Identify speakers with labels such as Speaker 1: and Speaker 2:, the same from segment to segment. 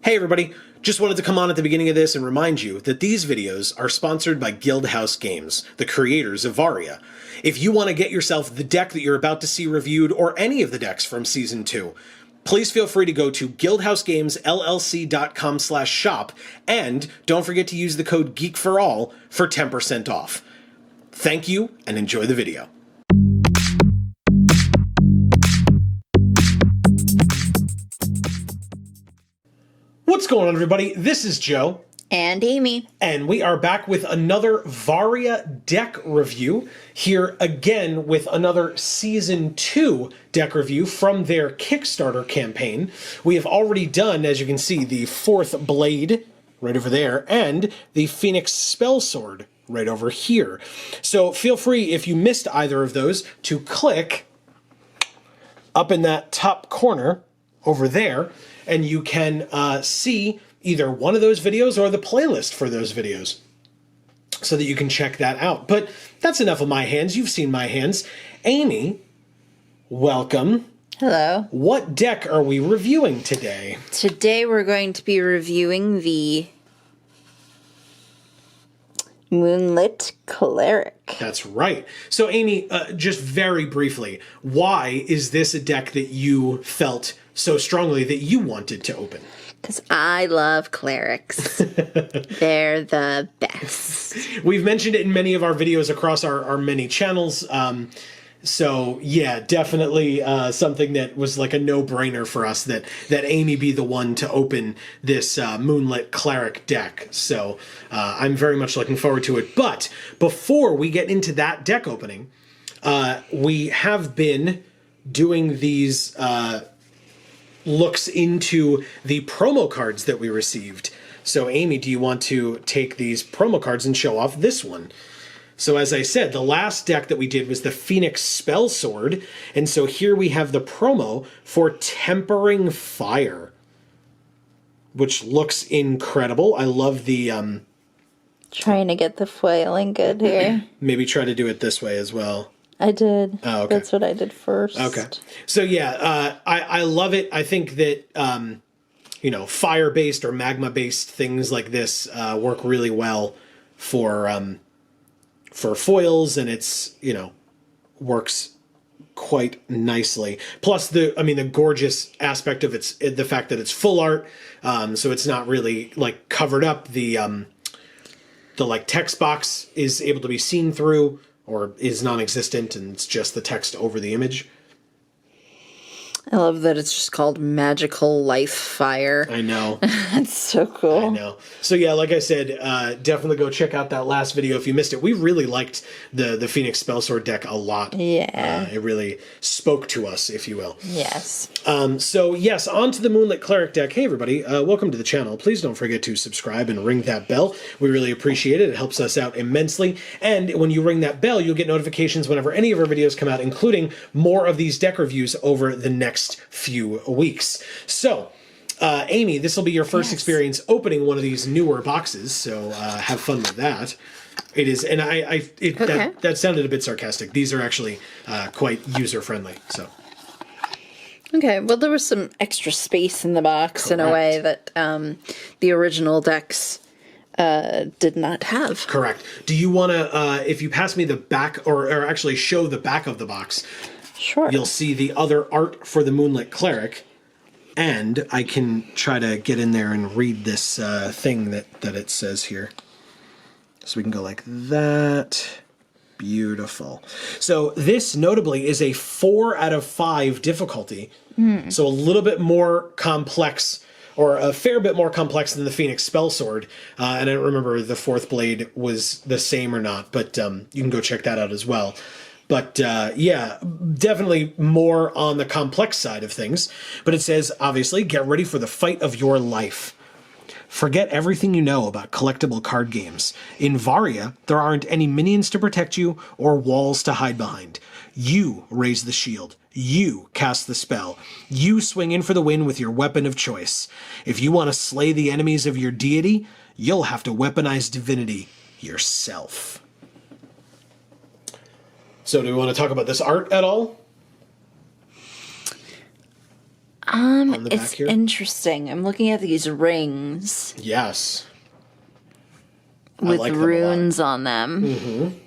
Speaker 1: Hey everybody, just wanted to come on at the beginning of this and remind you that these videos are sponsored by Guildhouse Games, the creators of Varia. If you want to get yourself the deck that you're about to see reviewed, or any of the decks from Season 2, please feel free to go to guildhousegamesllc.com/shop, and don't forget to use the code GEEKFORALL for 10% off. Thank you, and enjoy the video. What's going on, everybody? This is Joe.
Speaker 2: And Amy.
Speaker 1: And we are back with another Varia deck review, here again with another Season 2 deck review from their Kickstarter campaign. We have already done, as you can see, the 4th Blade right over there, and the Phoenix Spellsword right over here. So feel free, if you missed either of those, to click up in that top corner over there, and you can see either one of those videos or the playlist for those videos so that you can check that out. But that's enough of my hands. You've seen my hands. Amy, welcome.
Speaker 2: Hello.
Speaker 1: What deck are we reviewing today?
Speaker 2: Today we're going to be reviewing the Moonlit Cleric.
Speaker 1: That's right. So Amy, just very briefly, why is this a deck that you felt so strongly that you wanted to open?
Speaker 2: Because I love clerics. They're the best.
Speaker 1: We've mentioned it in many of our videos across our many channels. So yeah, definitely something that was like a no-brainer for us that Amy be the one to open this Moonlit Cleric deck. So I'm very much looking forward to it. But before we get into that deck opening, we have been doing these looks into the promo cards that we received. So Amy, do you want to take these promo cards and show off this one? So as I said, the last deck that we did was the Phoenix Spellsword, and so here we have the promo for Tempering Fire, which looks incredible. I love the...
Speaker 2: Trying to get the foiling good here.
Speaker 1: Maybe try to do it this way as well.
Speaker 2: I did.
Speaker 1: Oh, okay.
Speaker 2: That's what I did first.
Speaker 1: Okay. So yeah, I love it. I think that, you know, fire-based or magma-based things like this work really well for foils, and it's, you know, works quite nicely. Plus the gorgeous aspect of the fact that it's full art, so it's not really like covered up. The like text box is able to be seen through, or is non-existent, and it's just the text over the image.
Speaker 2: I love that it's just called Magical Life Fire.
Speaker 1: I know.
Speaker 2: That's so cool.
Speaker 1: I know. So yeah, like I said, definitely go check out that last video if you missed it. We really liked the Phoenix Spellsword deck a lot.
Speaker 2: Yeah.
Speaker 1: It really spoke to us, if you will.
Speaker 2: Yes.
Speaker 1: So yes, on to the Moonlit Cleric deck. Hey everybody, welcome to the channel. Please don't forget to subscribe and ring that bell. We really appreciate it. It helps us out immensely. And when you ring that bell, you'll get notifications whenever any of our videos come out, including more of these deck reviews over the next few weeks. So, Amy, this will be your first experience opening one of these newer boxes, so have fun with that. It is, and that sounded a bit sarcastic. These are actually quite user-friendly, so.
Speaker 2: Okay, well, there was some extra space in the box in a way that the original decks did not have.
Speaker 1: Correct. Do you want to, if you pass me the back, or actually show the back of the box,
Speaker 2: sure,
Speaker 1: you'll see the other art for the Moonlit Cleric, and I can try to get in there and read this thing that it says here. So we can go like that. Beautiful. So this, notably, is a 4 out of 5 difficulty. So a little bit more complex, or a fair bit more complex than the Phoenix Spellsword. And I don't remember the 4th Blade was the same or not, but you can go check that out as well. But yeah, definitely more on the complex side of things. But it says, obviously, get ready for the fight of your life. Forget everything you know about collectible card games. In Varia, there aren't any minions to protect you or walls to hide behind. You raise the shield. You cast the spell. You swing in for the win with your weapon of choice. If you want to slay the enemies of your deity, you'll have to weaponize divinity yourself. So do we want to talk about this art at all? on the back
Speaker 2: It's
Speaker 1: here.
Speaker 2: interesting. I'm looking at these rings
Speaker 1: Yes.
Speaker 2: with
Speaker 1: like them a lot.
Speaker 2: runes on them.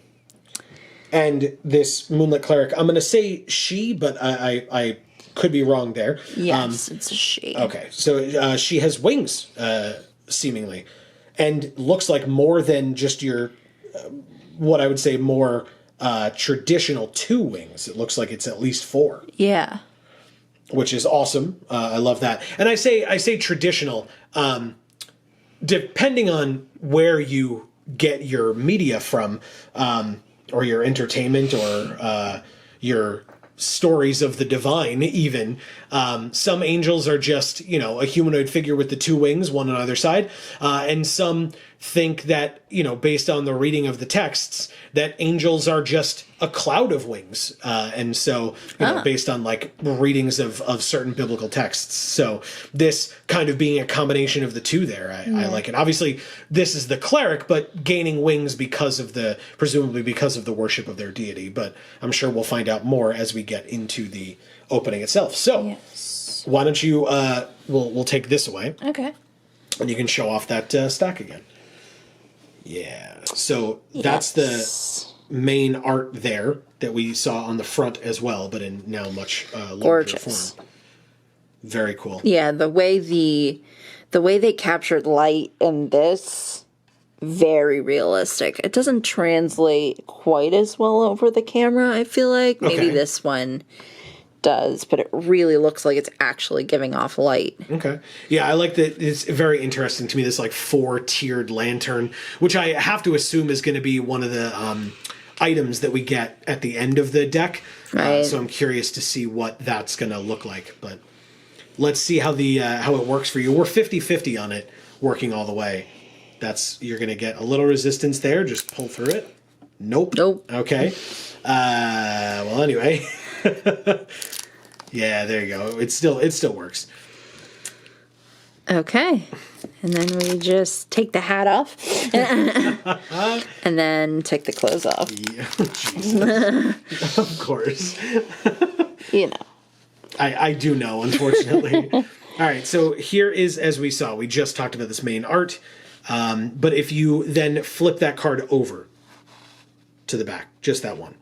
Speaker 1: And this Moonlit Cleric, I'm going to say she, but I could be wrong there.
Speaker 2: Yes, it's a she.
Speaker 1: Okay, so she has wings, seemingly, and looks like more than just your, what I would say, more traditional 2 wings. It looks like it's at least 4,
Speaker 2: Yeah.
Speaker 1: which is awesome. I love that. And I say traditional, depending on where you get your media from, or your entertainment, or your stories of the divine, even. Some angels are just, a humanoid figure with the 2 wings, one on either side. And some think that, based on the reading of the texts, that angels are just a cloud of wings. And so, based on like readings of certain biblical texts. So this kind of being a combination of the 2 there, I like it. Obviously, this is the cleric, but gaining wings presumably because of the worship of their deity. But I'm sure we'll find out more as we get into the opening itself. So
Speaker 2: Yes.
Speaker 1: why don't you, we'll take this away.
Speaker 2: Okay.
Speaker 1: And you can show off that stack again. Yeah. So that's the main art there that we saw on the front as well, but in now much larger
Speaker 2: Gorgeous.
Speaker 1: form. Very cool.
Speaker 2: Yeah, the way they captured light in this, very realistic. It doesn't translate quite as well over the camera, I feel like. Maybe
Speaker 1: Okay.
Speaker 2: this one does, but it really looks like it's actually giving off light.
Speaker 1: Okay. Yeah, I like that. It's very interesting to me, this like 4-tiered lantern, which I have to assume is going to be one of the items that we get at the end of the deck.
Speaker 2: Right.
Speaker 1: So I'm curious to see what that's going to look like. But let's see how how it works for you. We're 50-50 on it, working all the way. You're going to get a little resistance there. Just pull through it. Nope. Okay. Well, anyway. Yeah, there you go. It still works.
Speaker 2: Okay. And then we just take the hat off. And then take the clothes off.
Speaker 1: Yeah, Jesus. Of course. I do know, unfortunately. All right, so here is, as we saw, we just talked about this main art. But if you then flip that card over to the back, just that one.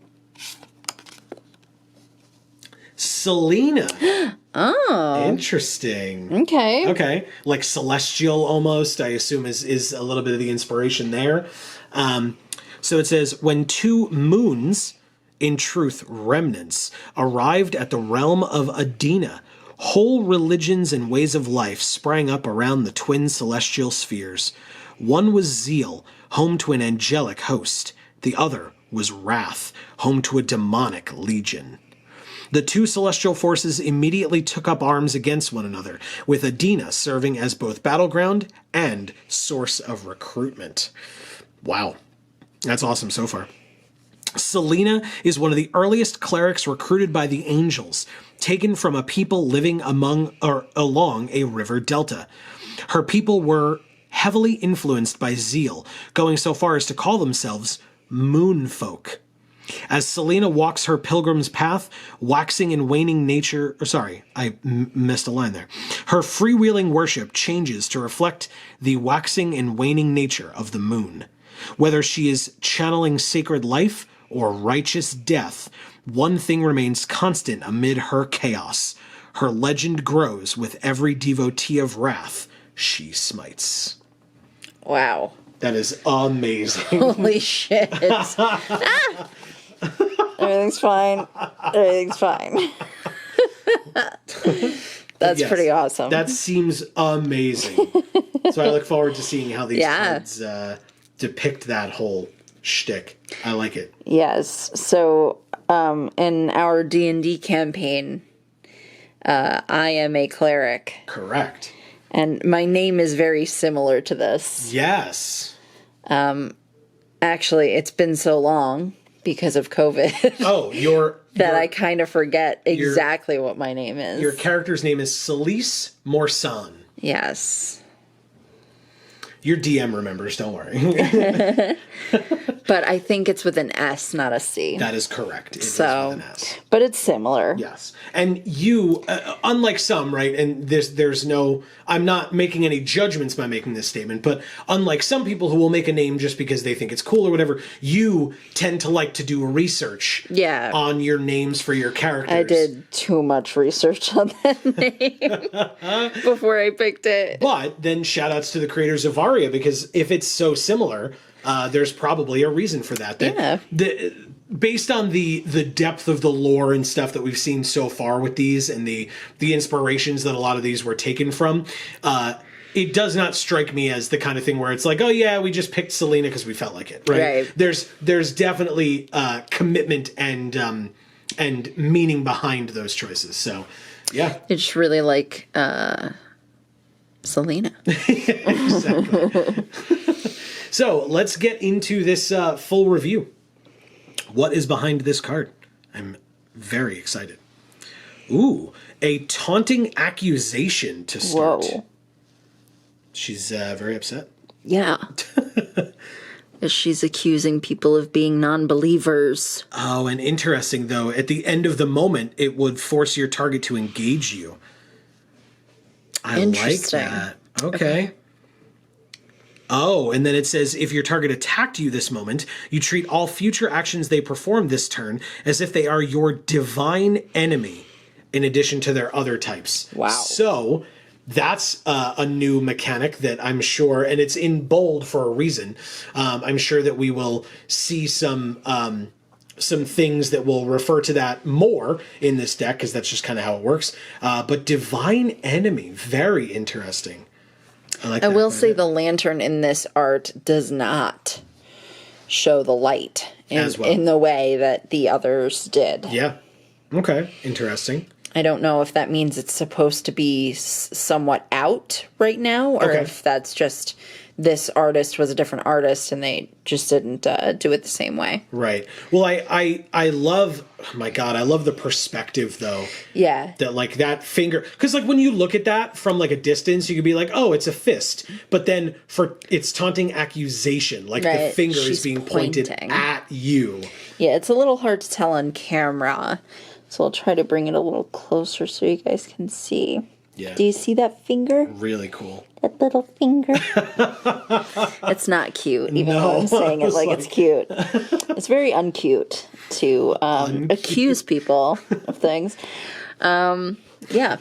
Speaker 1: Selena.
Speaker 2: Oh.
Speaker 1: Interesting.
Speaker 2: Okay.
Speaker 1: Okay. Like celestial almost, I assume is a little bit of the inspiration there. So it says, when 2 moons, in truth remnants, arrived at the realm of Adina, whole religions and ways of life sprang up around the twin celestial spheres. One was zeal, home to an angelic host. The other was wrath, home to a demonic legion. The 2 celestial forces immediately took up arms against one another, with Adina serving as both battleground and source of recruitment. Wow. That's awesome so far. Selena is one of the earliest clerics recruited by the angels, taken from a people living along a river delta. Her people were heavily influenced by zeal, going so far as to call themselves moon folk. As Selena walks her pilgrim's path, waxing and waning nature... Sorry, I missed a line there. Her freewheeling worship changes to reflect the waxing and waning nature of the moon. Whether she is channeling sacred life or righteous death, one thing remains constant amid her chaos. Her legend grows with every devotee of wrath she smites.
Speaker 2: Wow.
Speaker 1: That is amazing.
Speaker 2: Holy shit. Everything's fine. Everything's fine. That's
Speaker 1: Yes,
Speaker 2: pretty awesome.
Speaker 1: That seems amazing. So I look forward to seeing how these cards depict that whole shtick. I like it.
Speaker 2: Yes. So in our D&D campaign, I am a cleric.
Speaker 1: Correct.
Speaker 2: And my name is very similar to this.
Speaker 1: Yes.
Speaker 2: Actually, it's been so long because of COVID.
Speaker 1: Oh,
Speaker 2: that I kind of forget exactly what my name is.
Speaker 1: Your character's name is Celise Morsan.
Speaker 2: Yes.
Speaker 1: Your DM remembers, don't worry.
Speaker 2: But I think it's with an S, not a C.
Speaker 1: That is correct. It is
Speaker 2: So,
Speaker 1: with an S.
Speaker 2: but it's similar.
Speaker 1: Yes. And you, unlike some, right, and there's no, I'm not making any judgments by making this statement, but unlike some people who will make a name just because they think it's cool or whatever, you tend to like to do research on your names for your characters.
Speaker 2: I did too much research on that name before I picked it.
Speaker 1: But then shout outs to the creators of Varia, because if it's so similar, there's probably a reason for that. Based on the depth of the lore and stuff that we've seen so far with these, and the inspirations that a lot of these were taken from, it does not strike me as the kind of thing where it's like, oh yeah, we just picked Selena because we felt like it, right? There's definitely commitment and meaning behind those choices. So yeah,
Speaker 2: I just really like Selena.
Speaker 1: Exactly. So let's get into this full review. What is behind this card? I'm very excited. Ooh, a taunting accusation to start.
Speaker 2: Whoa.
Speaker 1: She's very upset.
Speaker 2: Yeah. She's accusing people of being non-believers.
Speaker 1: Oh, and interesting, though, at the end of the moment, it would force your target to engage you. I like that. Okay. Oh, and then it says, if your target attacked you this moment, you treat all future actions they perform this turn as if they are your divine enemy, in addition to their other types.
Speaker 2: Wow.
Speaker 1: So that's a new mechanic that I'm sure, and it's in bold for a reason. I'm sure that we will see some things that will refer to that more in this deck, because that's just kind of how it works. But divine enemy, very interesting. I
Speaker 2: will say the lantern in this art does not show the light in the way that the others did.
Speaker 1: Yeah. Okay. Interesting.
Speaker 2: I don't know if that means it's supposed to be somewhat out right now, or if that's just this artist was a different artist and they just didn't do it the same way.
Speaker 1: Right. Well, I love, oh my God, I love the perspective though.
Speaker 2: Yeah.
Speaker 1: That like that finger, because like when you look at that from like a distance, you could be like, oh, it's a fist. But then for its taunting accusation, like the finger is being pointed at you.
Speaker 2: Yeah, it's a little hard to tell on camera. So I'll try to bring it a little closer so you guys can see.
Speaker 1: Yeah.
Speaker 2: Do you see that finger?
Speaker 1: Really cool.
Speaker 2: That little finger. It's not cute, even though I'm saying it like it's cute. It's very uncute to accuse people of things. Yeah.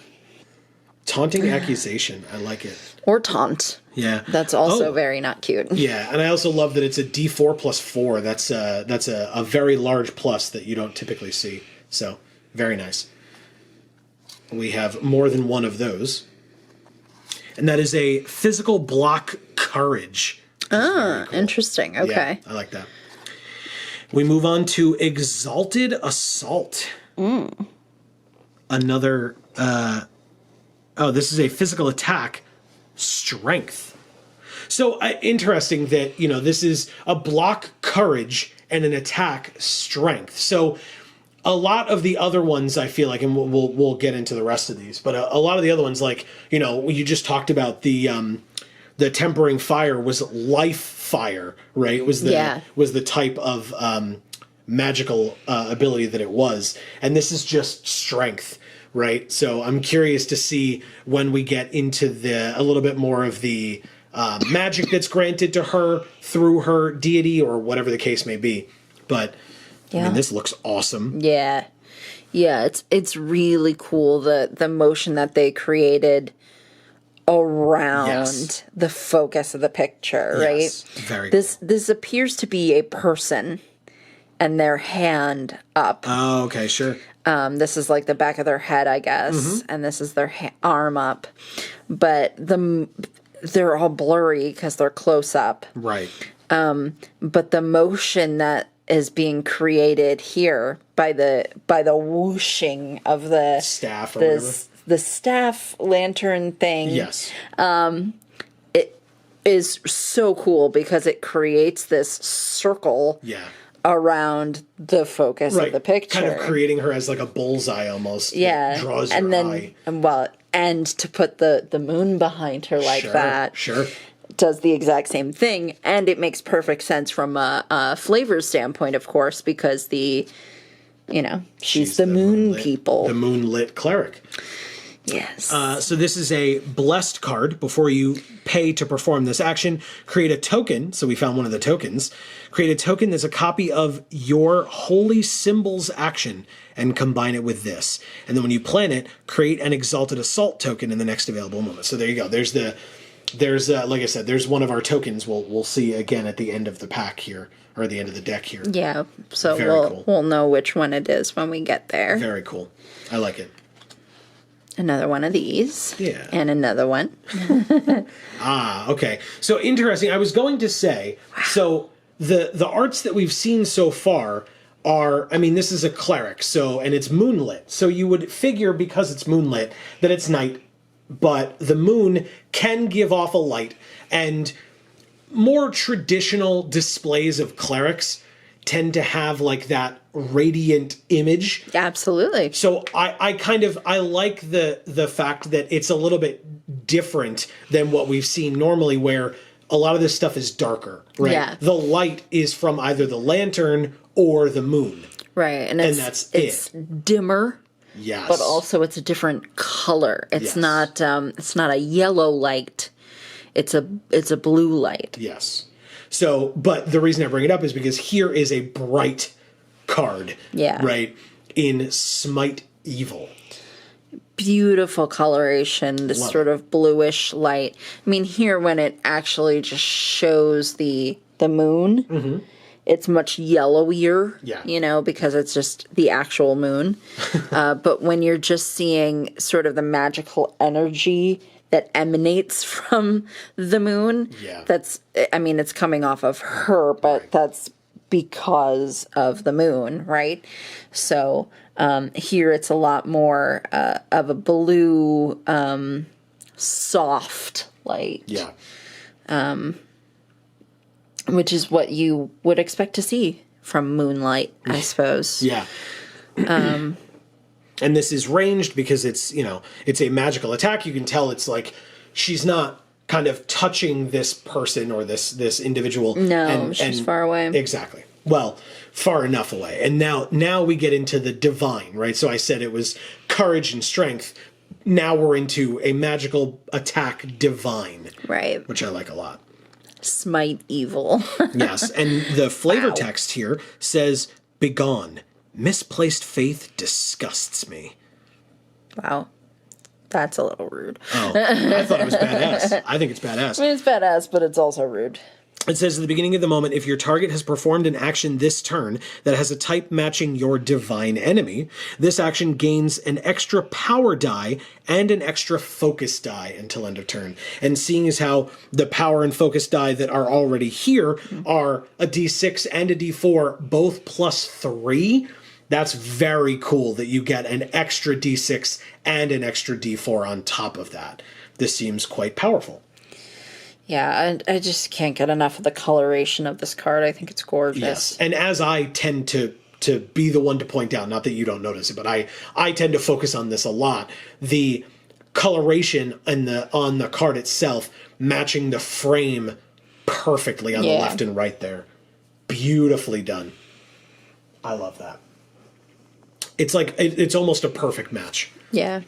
Speaker 1: Taunting accusation. I like it.
Speaker 2: Or taunt.
Speaker 1: Yeah.
Speaker 2: That's also very not cute.
Speaker 1: Yeah, and I also love that it's a D4 plus 4. That's a very large plus that you don't typically see. So, very nice. We have more than one of those. And that is a physical block courage.
Speaker 2: Ah, cool. Interesting. Okay.
Speaker 1: Yeah, I like that. We move on to Exalted Assault. Another, this is a physical attack, strength. So interesting that, this is a block courage and an attack strength. So a lot of the other ones, I feel like, and we'll get into the rest of these, but a lot of the other ones, like, you just talked about the tempering fire was life fire, right? It was the type of magical ability that it was, and this is just strength, right? So I'm curious to see when we get into a little bit more of the magic that's granted to her through her deity or whatever the case may be, but. Yeah. I mean, this looks awesome.
Speaker 2: Yeah. Yeah, it's really cool, the motion that they created around the focus of the picture, right?
Speaker 1: Yes, very cool.
Speaker 2: This appears to be a person and their hand up.
Speaker 1: Oh, okay, sure.
Speaker 2: This is like the back of their head, I guess, and this is their arm up. But they're all blurry because they're close up.
Speaker 1: Right.
Speaker 2: But the motion that is being created here by the whooshing of the
Speaker 1: staff or whatever.
Speaker 2: The staff lantern thing.
Speaker 1: Yes.
Speaker 2: It is so cool because it creates this circle around the focus of the picture.
Speaker 1: Kind of creating her as like a bullseye almost.
Speaker 2: Yeah.
Speaker 1: That draws your eye.
Speaker 2: And to put the moon behind her like that.
Speaker 1: Sure.
Speaker 2: does the exact same thing, and it makes perfect sense from a flavor standpoint, of course, because she's the moon people.
Speaker 1: The Moonlit Cleric.
Speaker 2: Yes.
Speaker 1: So this is a blessed card. Before you pay to perform this action, create a token. So we found one of the tokens. Create a token that's a copy of your holy symbol's action and combine it with this. And then when you plan it, create an Exalted Assault token in the next available moment. So there you go. There's like I said, there's one of our tokens. We'll see again at the end of the pack here, or the end of the deck here.
Speaker 2: Yeah. So we'll know which one it is when we get there.
Speaker 1: Very cool. I like it.
Speaker 2: Another one of these.
Speaker 1: Yeah.
Speaker 2: And another one.
Speaker 1: Okay. So interesting. I was going to say, so the arts that we've seen so far are, this is a cleric, and it's moonlit. So you would figure, because it's moonlit, that it's night, but the moon can give off a light, and more traditional displays of clerics tend to have like that radiant image.
Speaker 2: Absolutely.
Speaker 1: So I like the fact that it's a little bit different than what we've seen normally, where a lot of this stuff is darker, right?
Speaker 2: Yeah.
Speaker 1: The light is from either the lantern or the moon.
Speaker 2: Right. And it's dimmer.
Speaker 1: Yes.
Speaker 2: But also it's a different color. It's not a yellow light. It's a blue light.
Speaker 1: Yes. So, but the reason I bring it up is because here is a bright card.
Speaker 2: Yeah.
Speaker 1: Right? In Smite Evil.
Speaker 2: Beautiful coloration, this sort of bluish light. Here when it actually just shows the moon, it's much yellowier, because it's just the actual moon. But when you're just seeing sort of the magical energy that emanates from the moon, it's coming off of her, but that's because of the moon, right? So here it's a lot more of a blue, soft light.
Speaker 1: Yeah.
Speaker 2: Which is what you would expect to see from moonlight, I suppose.
Speaker 1: Yeah. And this is ranged because it's a magical attack. You can tell it's like she's not kind of touching this person or this individual.
Speaker 2: No, she's far away.
Speaker 1: Exactly. Well, far enough away. And now we get into the divine, right? So I said it was courage and strength. Now we're into a magical attack divine.
Speaker 2: Right.
Speaker 1: Which I like a lot.
Speaker 2: Smite evil.
Speaker 1: Yes. And the flavor text here says, "Begone. Misplaced faith disgusts me."
Speaker 2: Wow. That's a little rude.
Speaker 1: Oh, I thought it was badass. I think it's badass.
Speaker 2: It's badass, but it's also rude.
Speaker 1: It says at the beginning of the moment, if your target has performed an action this turn that has a type matching your divine enemy, this action gains an extra power die and an extra focus die until end of turn. And seeing as how the power and focus die that are already here are a d6 and a d4, both +3, that's very cool that you get an extra d6 and an extra d4 on top of that. This seems quite powerful.
Speaker 2: Yeah, I just can't get enough of the coloration of this card. I think it's gorgeous.
Speaker 1: Yes, and as I tend to be the one to point out, not that you don't notice it, but I tend to focus on this a lot. The coloration on the card itself matching the frame perfectly on the left and right there. Beautifully done. I love that. It's like it's almost a perfect match.
Speaker 2: Yeah.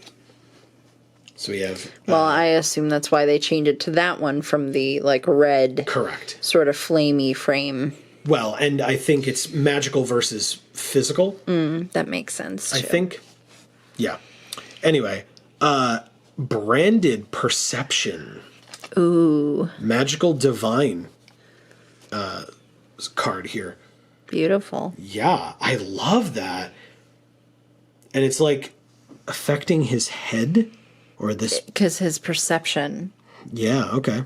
Speaker 1: So we have...
Speaker 2: well, I assume that's why they changed it to that one from the, red...
Speaker 1: Correct.
Speaker 2: ...sort of flamey frame.
Speaker 1: Well, and I think it's magical versus physical.
Speaker 2: That makes sense, too.
Speaker 1: I think. Yeah. Anyway, branded perception.
Speaker 2: Ooh.
Speaker 1: Magical divine card here.
Speaker 2: Beautiful.
Speaker 1: Yeah, I love that. And it's affecting his head? Or this...
Speaker 2: because his perception.
Speaker 1: Yeah, okay.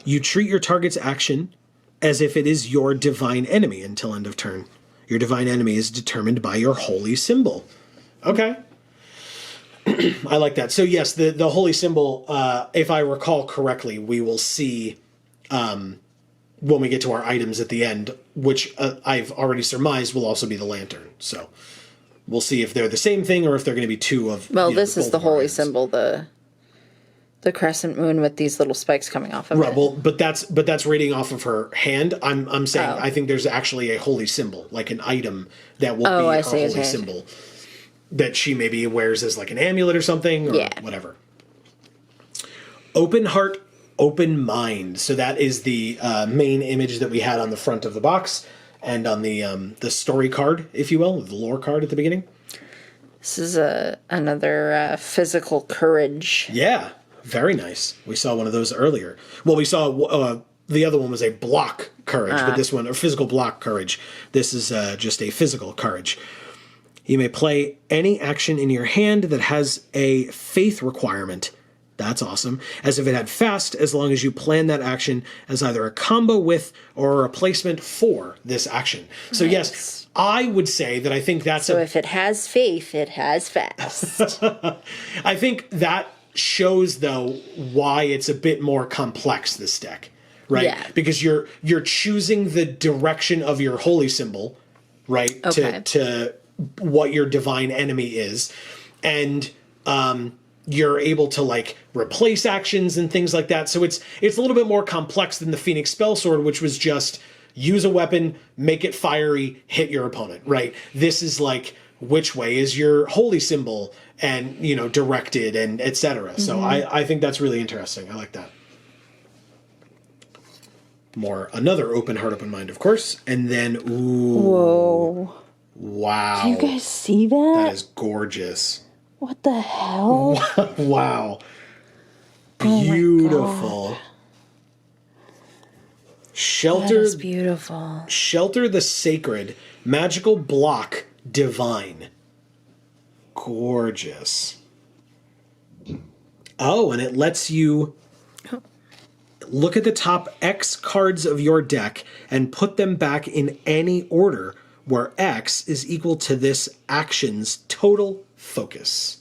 Speaker 1: You treat your target's action as if it is your divine enemy until end of turn. Your divine enemy is determined by your holy symbol. Okay. I like that. So yes, the holy symbol, if I recall correctly, we will see when we get to our items at the end, which I've already surmised will also be the lantern. So... we'll see if they're the same thing or if they're going to be two of...
Speaker 2: well, this is the holy symbol, the the crescent moon with these little spikes coming off of
Speaker 1: Right,
Speaker 2: it.
Speaker 1: well, but that's reading off of her hand. I'm saying
Speaker 2: Oh.
Speaker 1: I think there's actually a holy symbol, like an item that will be
Speaker 2: I
Speaker 1: her
Speaker 2: see, I
Speaker 1: holy
Speaker 2: see, I see.
Speaker 1: symbol that she maybe wears as like an amulet or something or whatever. Open heart, open mind. So that is the main image that we had on the front of the box and on the story card, if you will, the lore card at the beginning.
Speaker 2: This is another physical courage.
Speaker 1: Yeah, very nice. We saw one of those earlier. Well, we saw the other one was a block courage, but this one, a physical block courage. This is just a physical courage. You may play any action in your hand that has a faith requirement. That's awesome. As if it had fast, as long as you plan that action as either a combo with or a replacement for this action. So yes, I would say that I think that's
Speaker 2: So if it has faith, it has fast.
Speaker 1: I think that shows though why it's a bit more complex, this deck, right?
Speaker 2: Yeah.
Speaker 1: Because you're choosing the direction of your holy symbol, right?
Speaker 2: Okay.
Speaker 1: To what your divine enemy is, and you're able to like replace actions and things like that. So it's a little bit more complex than the Phoenix Spellsword, which was just use a weapon, make it fiery, hit your opponent, right? This is like which way is your holy symbol and, you know, directed and etc. So I think that's really interesting. I like that. Another open heart, open mind, of course. And then, ooh.
Speaker 2: Whoa.
Speaker 1: Wow.
Speaker 2: Do you guys see that?
Speaker 1: That is gorgeous.
Speaker 2: What the hell?
Speaker 1: Wow.
Speaker 2: Oh
Speaker 1: Beautiful.
Speaker 2: That is beautiful.
Speaker 1: Shelter the sacred, magical block, divine. Gorgeous. Oh, and it lets you look at the top X cards of your deck and put them back in any order where X is equal to this action's total focus.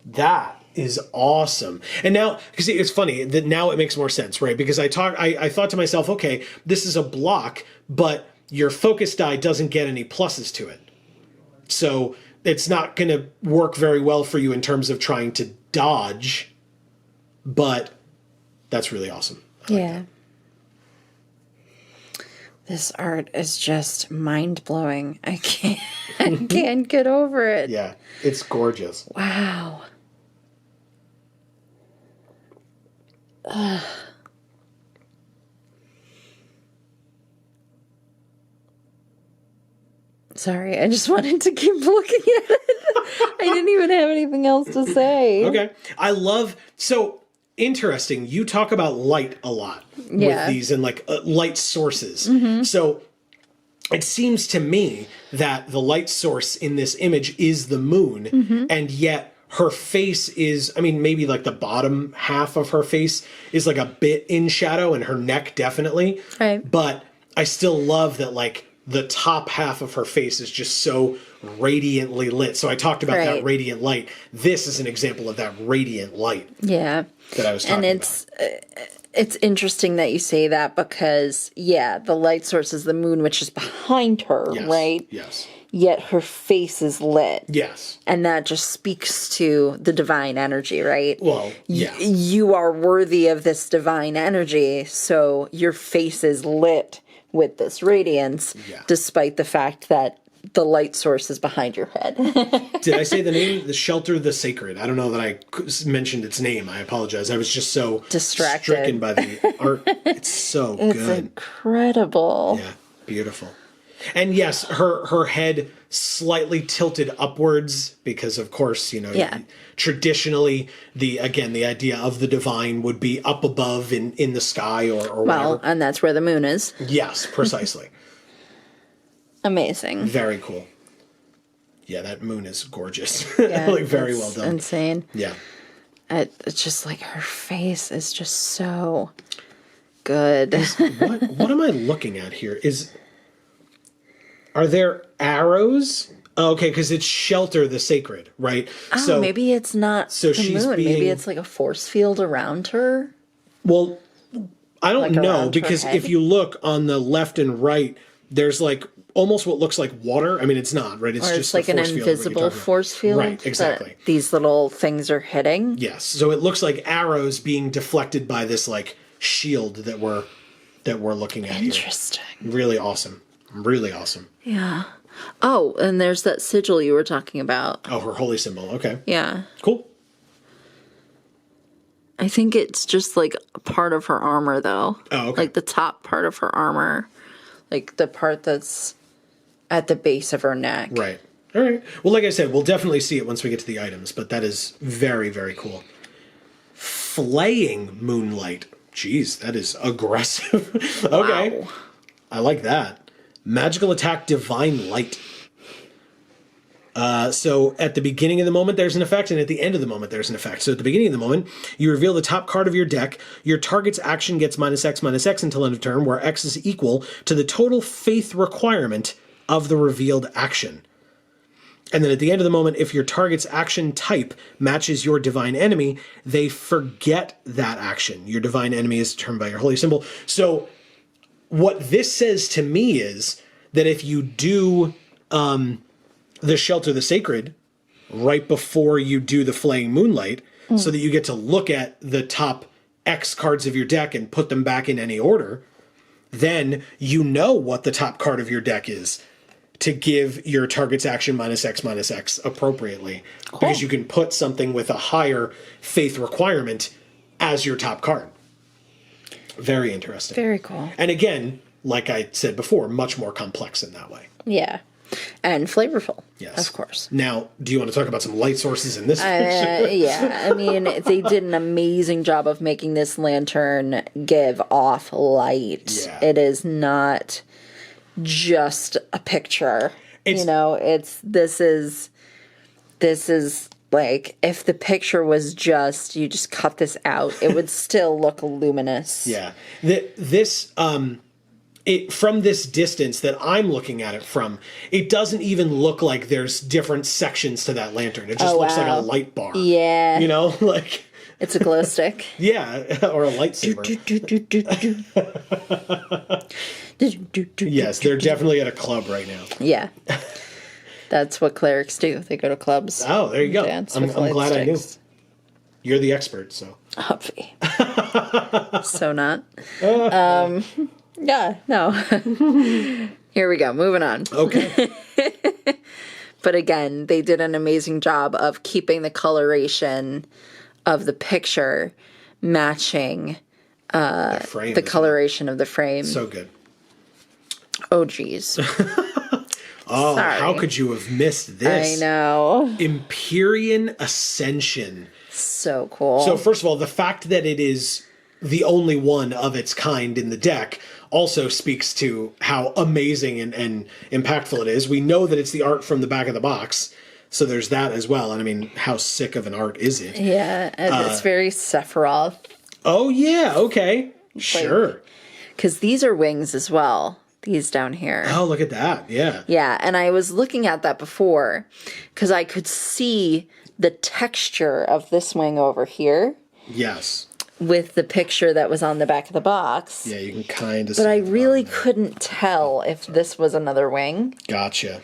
Speaker 1: That is awesome. And now, because it's funny that now it makes more sense, right? Because I thought to myself, okay, this is a block, but your focus die doesn't get any pluses to it. So it's not going to work very well for you in terms of trying to dodge, but that's really awesome.
Speaker 2: Yeah. This art is just mind-blowing. I can't get over it.
Speaker 1: Yeah, it's gorgeous.
Speaker 2: Wow. Sorry, I just wanted to keep looking at it. I didn't even have anything else to say.
Speaker 1: Okay. So interesting. You talk about light a lot with these and like light sources.
Speaker 2: Mm-hmm.
Speaker 1: So it seems to me that the light source in this image is the moon,
Speaker 2: Mm-hmm.
Speaker 1: and yet her face is, I mean, maybe like the bottom half of her face is like a bit in shadow, and her neck definitely.
Speaker 2: Right.
Speaker 1: But I still love that like the top half of her face is just so radiantly lit. So I talked about that radiant light. This is an example of that radiant light.
Speaker 2: Yeah.
Speaker 1: That I was talking about.
Speaker 2: It's interesting that you say that because, the light source is the moon, which is behind her,
Speaker 1: Yes.
Speaker 2: right?
Speaker 1: Yes.
Speaker 2: Yet her face is lit.
Speaker 1: Yes.
Speaker 2: And that just speaks to the divine energy, right?
Speaker 1: Well, yeah.
Speaker 2: You are worthy of this divine energy, so your face is lit with this radiance, despite the fact that the light source is behind your head.
Speaker 1: Did I say the name? The Shelter the Sacred. I don't know that I mentioned its name. I apologize. I was just so
Speaker 2: Distracted.
Speaker 1: stricken by the art. It's so
Speaker 2: It's
Speaker 1: good.
Speaker 2: incredible.
Speaker 1: Yeah, beautiful. And yes, her head slightly tilted upwards because, of course, you know, traditionally the idea of the divine would be up above in the sky or whatever.
Speaker 2: And that's where the moon is.
Speaker 1: Yes, precisely.
Speaker 2: Amazing.
Speaker 1: Very cool. Yeah, that moon is gorgeous.
Speaker 2: Yeah,
Speaker 1: like very well done.
Speaker 2: Insane.
Speaker 1: Yeah.
Speaker 2: It's just like her face is just so good.
Speaker 1: What am I looking at here? Are there arrows? Oh, okay, because it's Shelter the Sacred, right?
Speaker 2: Oh, so maybe it's not the moon. Maybe it's like a force field around her.
Speaker 1: Well, I don't
Speaker 2: Like
Speaker 1: know,
Speaker 2: around her
Speaker 1: because
Speaker 2: head?
Speaker 1: if you look on the left and right, there's like almost what looks like water. I mean, it's not, right? It's
Speaker 2: Or
Speaker 1: just
Speaker 2: it's like
Speaker 1: a
Speaker 2: an
Speaker 1: force field, what you're
Speaker 2: invisible
Speaker 1: talking about.
Speaker 2: force field.
Speaker 1: Right, exactly.
Speaker 2: That these little things are hitting.
Speaker 1: Yes. So it looks like arrows being deflected by this like shield that we're looking at here.
Speaker 2: Interesting.
Speaker 1: Really awesome. Really awesome.
Speaker 2: Yeah. Oh, and there's that sigil you were talking about.
Speaker 1: Oh, her holy symbol. Okay.
Speaker 2: Yeah.
Speaker 1: Cool.
Speaker 2: I think it's just like a part of her armor, though.
Speaker 1: Oh, okay.
Speaker 2: Like the top part of her armor. Like the part that's at the base of her neck.
Speaker 1: Right. All right. Well, like I said, we'll definitely see it once we get to the items, but that is very, very cool. Flaying Moonlight. Jeez, that is aggressive. Okay.
Speaker 2: Wow.
Speaker 1: I like that. Magical attack, Divine Light. So at the beginning of the moment, there's an effect, and at the end of the moment, there's an effect. So at the beginning of the moment, you reveal the top card of your deck. Your target's action gets -X until end of turn, where X is equal to the total faith requirement of the revealed action. And then at the end of the moment, if your target's action type matches your divine enemy, they forget that action. Your divine enemy is determined by your holy symbol. So what this says to me is that if you do the Shelter the Sacred right before you do the Flaying Moonlight, so that you get to look at the top X cards of your deck and put them back in any order, then you know what the top card of your deck is to give your target's action -X appropriately.
Speaker 2: Cool.
Speaker 1: Because you can put something with a higher faith requirement as your top card. Very interesting.
Speaker 2: Very cool.
Speaker 1: And again, like I said before, much more complex in that way.
Speaker 2: Yeah. And flavorful.
Speaker 1: Yes.
Speaker 2: Of course.
Speaker 1: Now, do you want to talk about some light sources in this?
Speaker 2: Yeah. I mean, they did an amazing job of making this lantern give off light.
Speaker 1: Yeah.
Speaker 2: It is not just a picture.
Speaker 1: It's-
Speaker 2: you know, this is like, if the picture was just, you just cut this out, it would still look luminous.
Speaker 1: Yeah. From this distance that I'm looking at it from, it doesn't even look like there's different sections to that lantern. It just looks like a light bar.
Speaker 2: Yeah.
Speaker 1: You know, like,
Speaker 2: It's a glow stick.
Speaker 1: yeah, or a lightsaber. Yes, they're definitely at a club right now.
Speaker 2: Yeah. That's what clerics do. They go to clubs.
Speaker 1: Oh, there you go.
Speaker 2: Dance
Speaker 1: I'm
Speaker 2: with light
Speaker 1: glad I knew.
Speaker 2: sticks.
Speaker 1: You're the expert, so.
Speaker 2: Huffy. So not. Yeah, no. Here we go. Moving on.
Speaker 1: Okay.
Speaker 2: But again, they did an amazing job of keeping the coloration of the picture matching
Speaker 1: Frame
Speaker 2: the
Speaker 1: is
Speaker 2: coloration of the frame.
Speaker 1: so good.
Speaker 2: Oh, geez.
Speaker 1: Oh,
Speaker 2: Sorry.
Speaker 1: how could you have missed this?
Speaker 2: I know.
Speaker 1: Empyrean Ascension.
Speaker 2: So cool.
Speaker 1: So first of all, the fact that it is the only one of its kind in the deck also speaks to how amazing and impactful it is. We know that it's the art from the back of the box, so there's that as well. And I mean, how sick of an art is it?
Speaker 2: yeah, and it's very Sephiroth.
Speaker 1: Oh yeah, okay. Sure.
Speaker 2: Because these are wings as well. These down here.
Speaker 1: Oh, look at that. Yeah.
Speaker 2: Yeah, and I was looking at that before because I could see the texture of this wing over here
Speaker 1: Yes.
Speaker 2: with the picture that was on the back of the box.
Speaker 1: Yeah, you can kind of
Speaker 2: But I really couldn't tell if this was another wing
Speaker 1: Gotcha.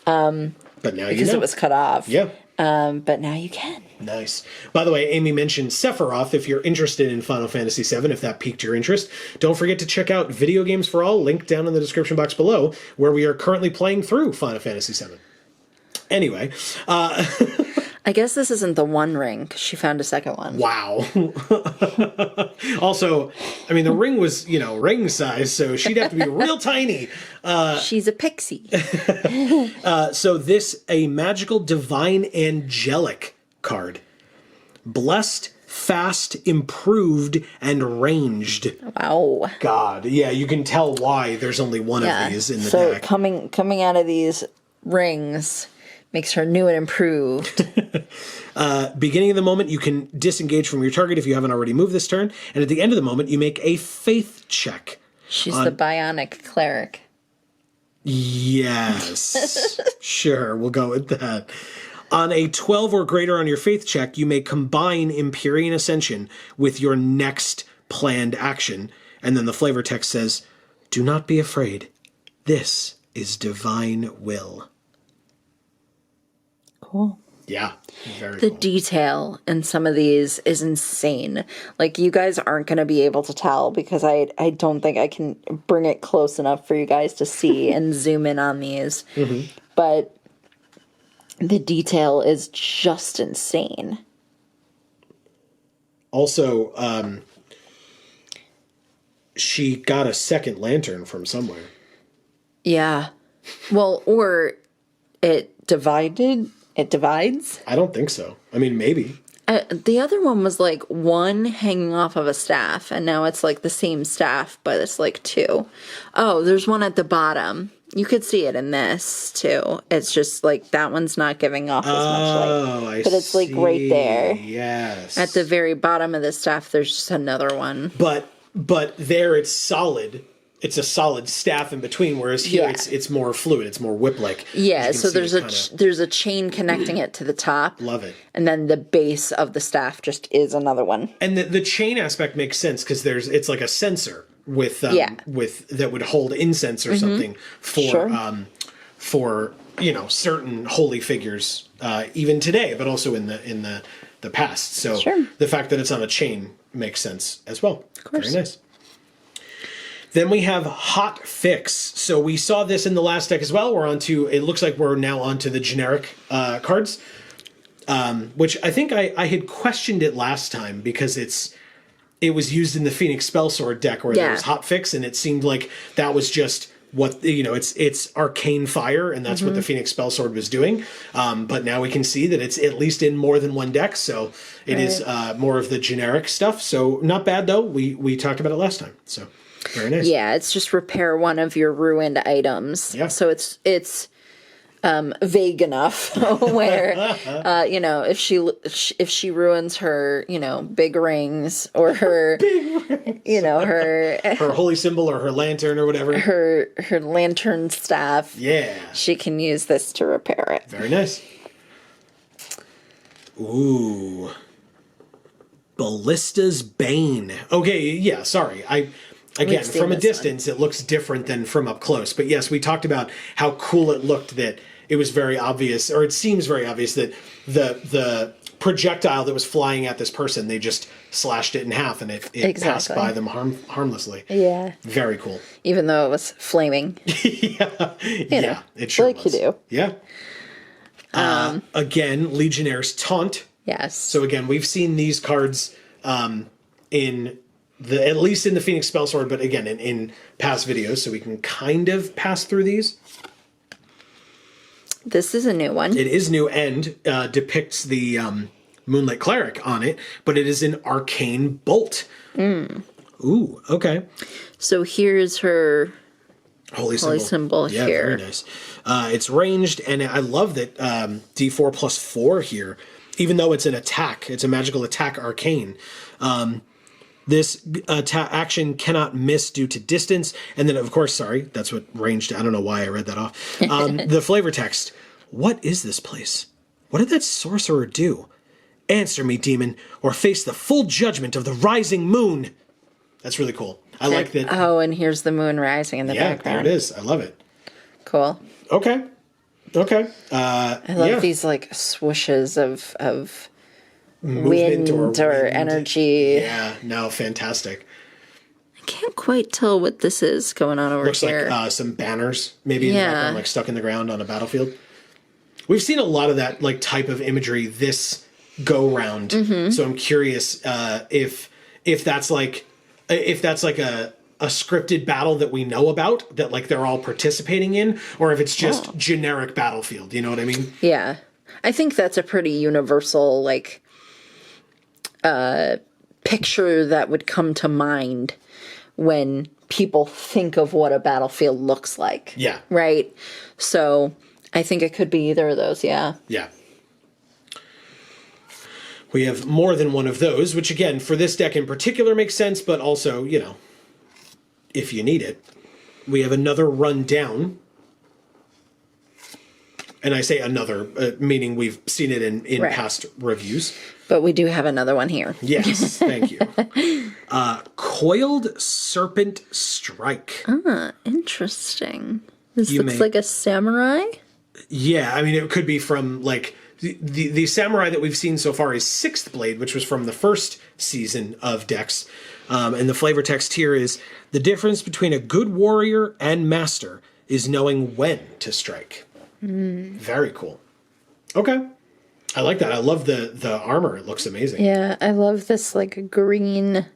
Speaker 1: But now you
Speaker 2: because
Speaker 1: know.
Speaker 2: it was cut off.
Speaker 1: Yeah.
Speaker 2: But now you can.
Speaker 1: Nice. By the way, Amy mentioned Sephiroth. If you're interested in Final Fantasy VII, if that piqued your interest, don't forget to check out Video Games for All, link down in the description box below, where we are currently playing through Final Fantasy VII. Anyway,
Speaker 2: I guess this isn't the one ring because she found a second one.
Speaker 1: wow. Also, I mean, the ring was, ring size, so she'd have to be real tiny.
Speaker 2: She's a pixie.
Speaker 1: So this, a magical divine angelic card. Blessed, fast, improved, and ranged.
Speaker 2: Wow.
Speaker 1: God, yeah, you can tell why there's only one of these in the
Speaker 2: so
Speaker 1: deck.
Speaker 2: coming out of these rings makes her new and improved.
Speaker 1: Beginning of the moment, you can disengage from your target if you haven't already moved this turn, and at the end of the moment, you make a faith check.
Speaker 2: She's the bionic cleric.
Speaker 1: Yes. Sure, we'll go with that. On a 12 or greater on your faith check, you may combine Empyrean Ascension with your next planned action. And then the flavor text says, "Do not be afraid. This is Divine Will.
Speaker 2: Cool.
Speaker 1: Yeah, very
Speaker 2: The
Speaker 1: cool.
Speaker 2: detail in some of these is insane. Like, you guys aren't going to be able to tell because I don't think I can bring it close enough for you guys to see and zoom in on these. But the detail is just insane.
Speaker 1: Also, she got a second lantern from somewhere.
Speaker 2: Yeah. Well, or it divides?
Speaker 1: I don't think so. I mean, maybe.
Speaker 2: The other one was like one hanging off of a staff, and now it's like the same staff, but it's like two. Oh, there's one at the bottom. You could see it in this too. It's just like that one's not giving off as much light. But it's like right there.
Speaker 1: Yes.
Speaker 2: At the very bottom of the staff, there's just another one.
Speaker 1: But there it's solid. It's a solid staff in between, whereas here it's more fluid. It's more whip-like.
Speaker 2: Yeah, so there's a chain connecting it to the top.
Speaker 1: Love it.
Speaker 2: And then the base of the staff just is another one.
Speaker 1: And the chain aspect makes sense because it's like a sensor with that would hold incense or something for certain holy figures even today, but also in the past. So the fact that it's on a chain makes sense as well. Of course. Very nice. Then we have Hot Fix. So we saw this in the last deck as well. It looks like we're now onto the generic cards, which I think I had questioned it last time because it was used in the Phoenix Spellsword deck where there was Hot Fix, and it seemed like that was just what, it's Arcane Fire, and that's what the Phoenix Spellsword was doing. But now we can see that it's at least in more than one deck, so it is more of the generic stuff. So not bad, though. We talked about it last time, so... Very nice.
Speaker 2: Yeah, it's just repair one of your ruined items. Yeah. So it's vague enough where if she ruins her big rings or her
Speaker 1: her holy symbol or her lantern or whatever,
Speaker 2: her lantern staff.
Speaker 1: Yeah.
Speaker 2: She can use this to repair it.
Speaker 1: Very nice. Ooh. Ballista's Bane. Okay, yeah, sorry. Again, from a distance, it looks different than from up close. But yes, we talked about how cool it looked, that it was very obvious, or it seems very obvious, that the projectile that was flying at this person, they just slashed it in half and it passed by them harmlessly.
Speaker 2: Yeah.
Speaker 1: Very cool.
Speaker 2: Even though it was flaming.
Speaker 1: Yeah, it sure was.
Speaker 2: Like you do.
Speaker 1: Yeah. Again, Legionnaire's Taunt.
Speaker 2: Yes.
Speaker 1: So again, we've seen these cards at least in the Phoenix Spellsword, but again, in past videos, so we can kind of pass through these.
Speaker 2: This is a new one.
Speaker 1: It is new and depicts the Moonlit Cleric on it, but it is an Arcane Bolt. Ooh, okay.
Speaker 2: So here's her
Speaker 1: holy
Speaker 2: symbol
Speaker 1: here.
Speaker 2: Yeah,
Speaker 1: very nice. It's ranged, and I love that D4 plus 4 here, even though it's an attack. It's a magical attack arcane. This action cannot miss due to distance. And then, of course, that's what ranged. I don't know why I read that off. The flavor text. What is this place? What did that sorcerer do? Answer me, demon, or face the full judgment of the rising moon. That's really cool. I like that.
Speaker 2: Oh, and here's the moon rising in the background.
Speaker 1: Yeah, there it is. I love it.
Speaker 2: Cool.
Speaker 1: Okay.
Speaker 2: I love these like swooshes of wind or energy.
Speaker 1: Yeah, no, fantastic.
Speaker 2: I can't quite tell what this is going on over here.
Speaker 1: Looks like some banners, maybe in the background, like stuck in the ground on a battlefield. We've seen a lot of that like type of imagery this go round. So I'm curious if that's like a scripted battle that we know about that like they're all participating in, or if it's just generic battlefield. You know what I mean?
Speaker 2: Yeah, I think that's a pretty universal like picture that would come to mind when people think of what a battlefield looks like.
Speaker 1: Yeah.
Speaker 2: Right? So I think it could be either of those, yeah.
Speaker 1: Yeah. We have more than one of those, which again, for this deck in particular makes sense, but also, if you need it. We have another rundown. And I say another, meaning we've seen it in past reviews.
Speaker 2: But we do have another one here.
Speaker 1: Yes, thank you. Coiled Serpent Strike.
Speaker 2: Interesting. This looks like a samurai.
Speaker 1: Yeah, I mean, it could be from, like, the samurai that we've seen so far is Sixth Blade, which was from the first season of Dex. And the flavor text here is, the difference between a good warrior and master is knowing when to strike. Very cool. Okay. I like that. I love the armor. It looks amazing.
Speaker 2: Yeah, I love this, like, green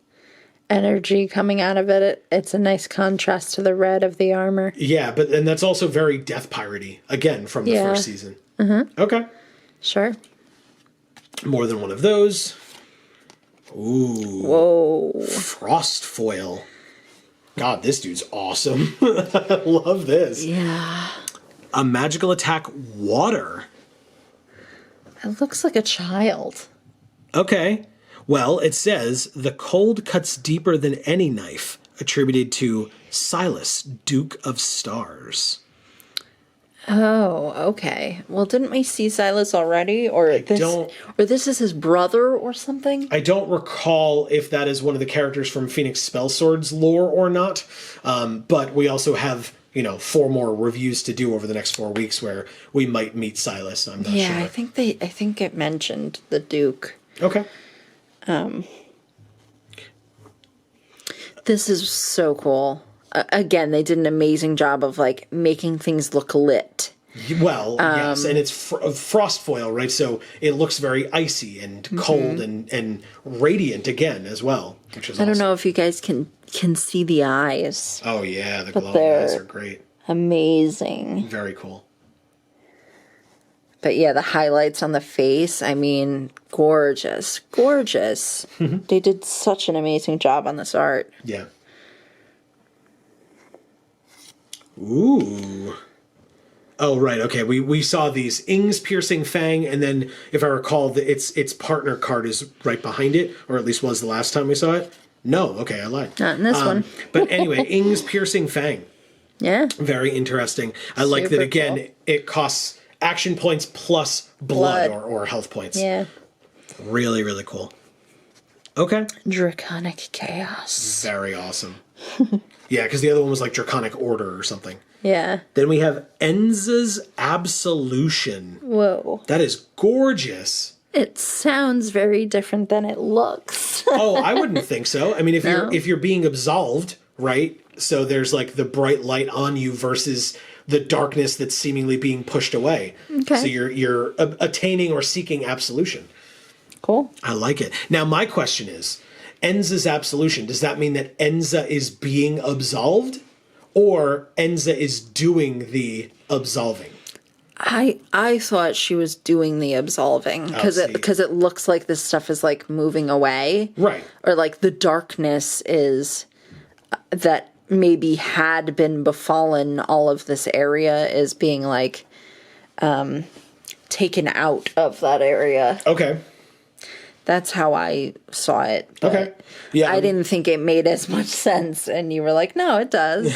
Speaker 2: energy coming out of it. It's a nice contrast to the red of the armor.
Speaker 1: Yeah, and that's also very Death Pirate-y, again, from the first season. Okay.
Speaker 2: Sure.
Speaker 1: More than one of those. Ooh.
Speaker 2: Whoa.
Speaker 1: Frost foil. God, this dude's awesome. I love this.
Speaker 2: Yeah.
Speaker 1: A magical attack water.
Speaker 2: It looks like a child.
Speaker 1: Okay. Well, it says, the cold cuts deeper than any knife, attributed to Silas, Duke of Stars.
Speaker 2: Oh, okay. Well, didn't we see Silas already? Or this is his brother or something?
Speaker 1: I don't recall if that is one of the characters from Phoenix Spellsword's lore or not. But we also have, 4 more reviews to do over the next 4 weeks where we might meet Silas. I'm not sure.
Speaker 2: Yeah, I think it mentioned the Duke.
Speaker 1: Okay.
Speaker 2: This is so cool. Again, they did an amazing job of, like, making things look lit.
Speaker 1: Well, yes, and it's frost foil, right? So it looks very icy and cold and radiant again as well, which is
Speaker 2: I don't know if you guys can see the eyes.
Speaker 1: Oh yeah, the glowing eyes are great.
Speaker 2: Amazing.
Speaker 1: Very cool.
Speaker 2: But yeah, the highlights on the face, I mean, gorgeous. Gorgeous. They did such an amazing job on this art.
Speaker 1: Yeah. Ooh. Oh, right. Okay. We saw these Ing's Piercing Fang, and then, if I recall, its partner card is right behind it, or at least was the last time we saw it. No. Okay, I lied.
Speaker 2: Not in this one.
Speaker 1: But anyway, Ing's Piercing Fang.
Speaker 2: Yeah.
Speaker 1: Very interesting. I like that, again, cool. It costs action points plus blood. Or health points.
Speaker 2: Yeah.
Speaker 1: Really, really cool. Okay.
Speaker 2: Draconic Chaos.
Speaker 1: Very awesome. Yeah, because the other one was like Draconic Order or something.
Speaker 2: Yeah.
Speaker 1: Then we have Enza's Absolution.
Speaker 2: Whoa.
Speaker 1: That is gorgeous.
Speaker 2: It sounds very different than it looks.
Speaker 1: Oh, I wouldn't think so. I mean, if you're being absolved, right? So there's like the bright light on you versus the darkness that's seemingly being pushed away.
Speaker 2: Okay.
Speaker 1: So you're attaining or seeking absolution.
Speaker 2: Cool.
Speaker 1: I like it. Now, my question is, Enza's Absolution, does that mean that Enza is being absolved? Or Enza is doing the absolving?
Speaker 2: I thought she was doing the absolving because it looks like this stuff is like moving away.
Speaker 1: Right.
Speaker 2: Or like the darkness is that maybe had been befallen all of this area is being like taken out of that area.
Speaker 1: Okay.
Speaker 2: That's how I saw it.
Speaker 1: Okay. Yeah.
Speaker 2: I didn't think it made as much sense, and you were like, no, it does.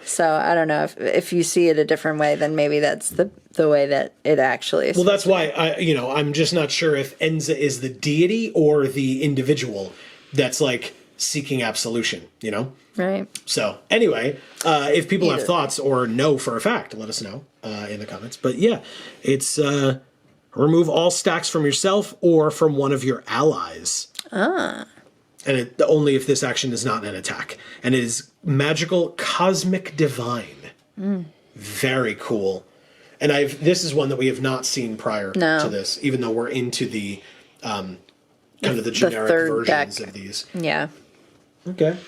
Speaker 2: So I don't know if you see it a different way, then maybe that's the way that it actually is.
Speaker 1: Well, that's why I'm just not sure if Enza is the deity or the individual that's like seeking absolution,
Speaker 2: Right.
Speaker 1: So anyway, if people have thoughts or know for a fact, let us know in the comments. But yeah, it's remove all stacks from yourself or from one of your allies. And only if this action is not an attack. And it is magical cosmic divine. Very cool. And this is one that we have not seen prior to this, even though we're into the kind of the generic versions of these.
Speaker 2: Yeah.
Speaker 1: Okay.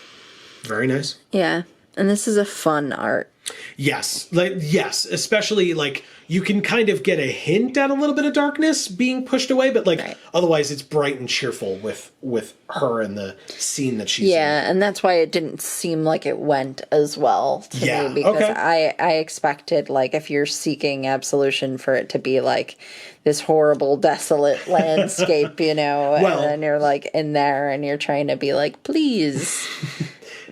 Speaker 1: Very nice.
Speaker 2: Yeah. And this is a fun art.
Speaker 1: Yes. Yes. Especially like you can kind of get a hint at a little bit of darkness being pushed away, but otherwise it's bright and cheerful with her and the scene that she's in.
Speaker 2: Yeah, and that's why it didn't seem like it went as well to me because I expected like if you're seeking absolution for it to be like this horrible desolate landscape, and then you're like in there and you're trying to be like, please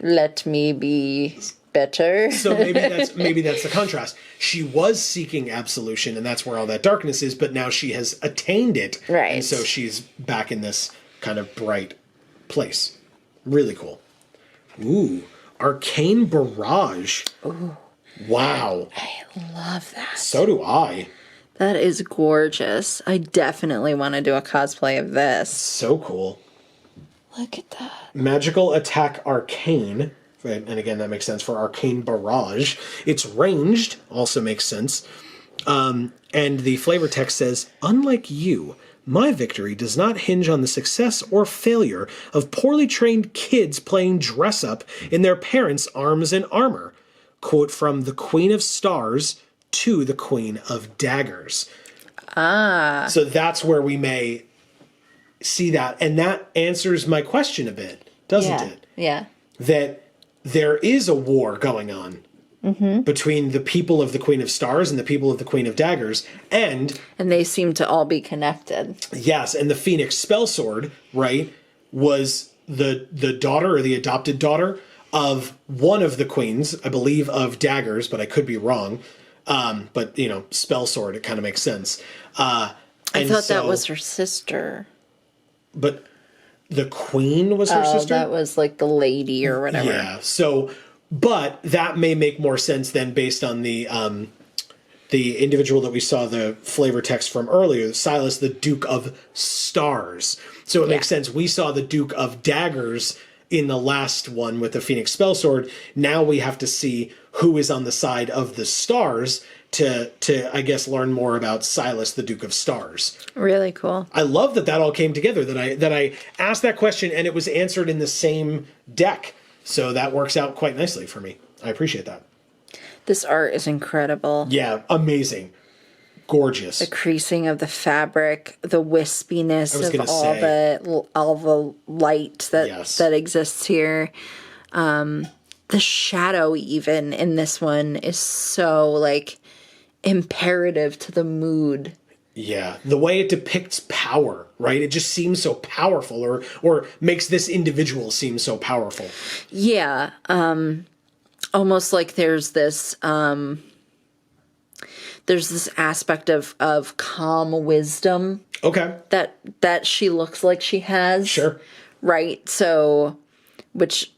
Speaker 2: let me be better.
Speaker 1: So maybe that's the contrast. She was seeking absolution, and that's where all that darkness is, but now she has attained it.
Speaker 2: Right.
Speaker 1: And so she's back in this kind of bright place. Really cool. Ooh. Arcane Barrage.
Speaker 2: Ooh.
Speaker 1: Wow.
Speaker 2: I love that.
Speaker 1: So do I.
Speaker 2: That is gorgeous. I definitely want to do a cosplay of this.
Speaker 1: So cool.
Speaker 2: Look at that.
Speaker 1: Magical attack arcane. And again, that makes sense for Arcane Barrage. It's ranged, also makes sense. And the flavor text says, unlike you, my victory does not hinge on the success or failure of poorly trained kids playing dress up in their parents' arms and armor. Quote from the Queen of Stars to the Queen of Daggers. Ah. So that's where we may see that. And that answers my question a bit, doesn't it?
Speaker 2: Yeah.
Speaker 1: That there is a war going on between the people of the Queen of Stars and the people of the Queen of Daggers. And
Speaker 2: they seem to all be connected.
Speaker 1: Yes, and the Phoenix Spellsword, right, was the daughter or the adopted daughter of one of the queens, I believe of Daggers, but I could be wrong. But, you know, Spellsword, it kind of makes sense.
Speaker 2: I thought that was her sister.
Speaker 1: But the queen was her sister?
Speaker 2: That was like the lady or whatever.
Speaker 1: Yeah, so, but that may make more sense than based on the individual that we saw the flavor text from earlier, Silas, the Duke of Stars. So it makes sense. We saw the Duke of Daggers in the last one with the Phoenix Spellsword. Now we have to see who is on the side of the stars to I guess learn more about Silas, the Duke of Stars.
Speaker 2: Really cool.
Speaker 1: I love that all came together. That I asked that question and it was answered in the same deck. So that works out quite nicely for me. I appreciate that.
Speaker 2: This art is incredible.
Speaker 1: Yeah, amazing. Gorgeous.
Speaker 2: The creasing of the fabric, the wispiness of all the light that exists here. The shadow even in this one is so like imperative to the mood.
Speaker 1: Yeah, the way it depicts power, right? It just seems so powerful or makes this individual seem so powerful.
Speaker 2: Yeah, almost like there's this aspect of calm wisdom.
Speaker 1: Okay.
Speaker 2: That she looks like she has.
Speaker 1: Sure.
Speaker 2: Right? So which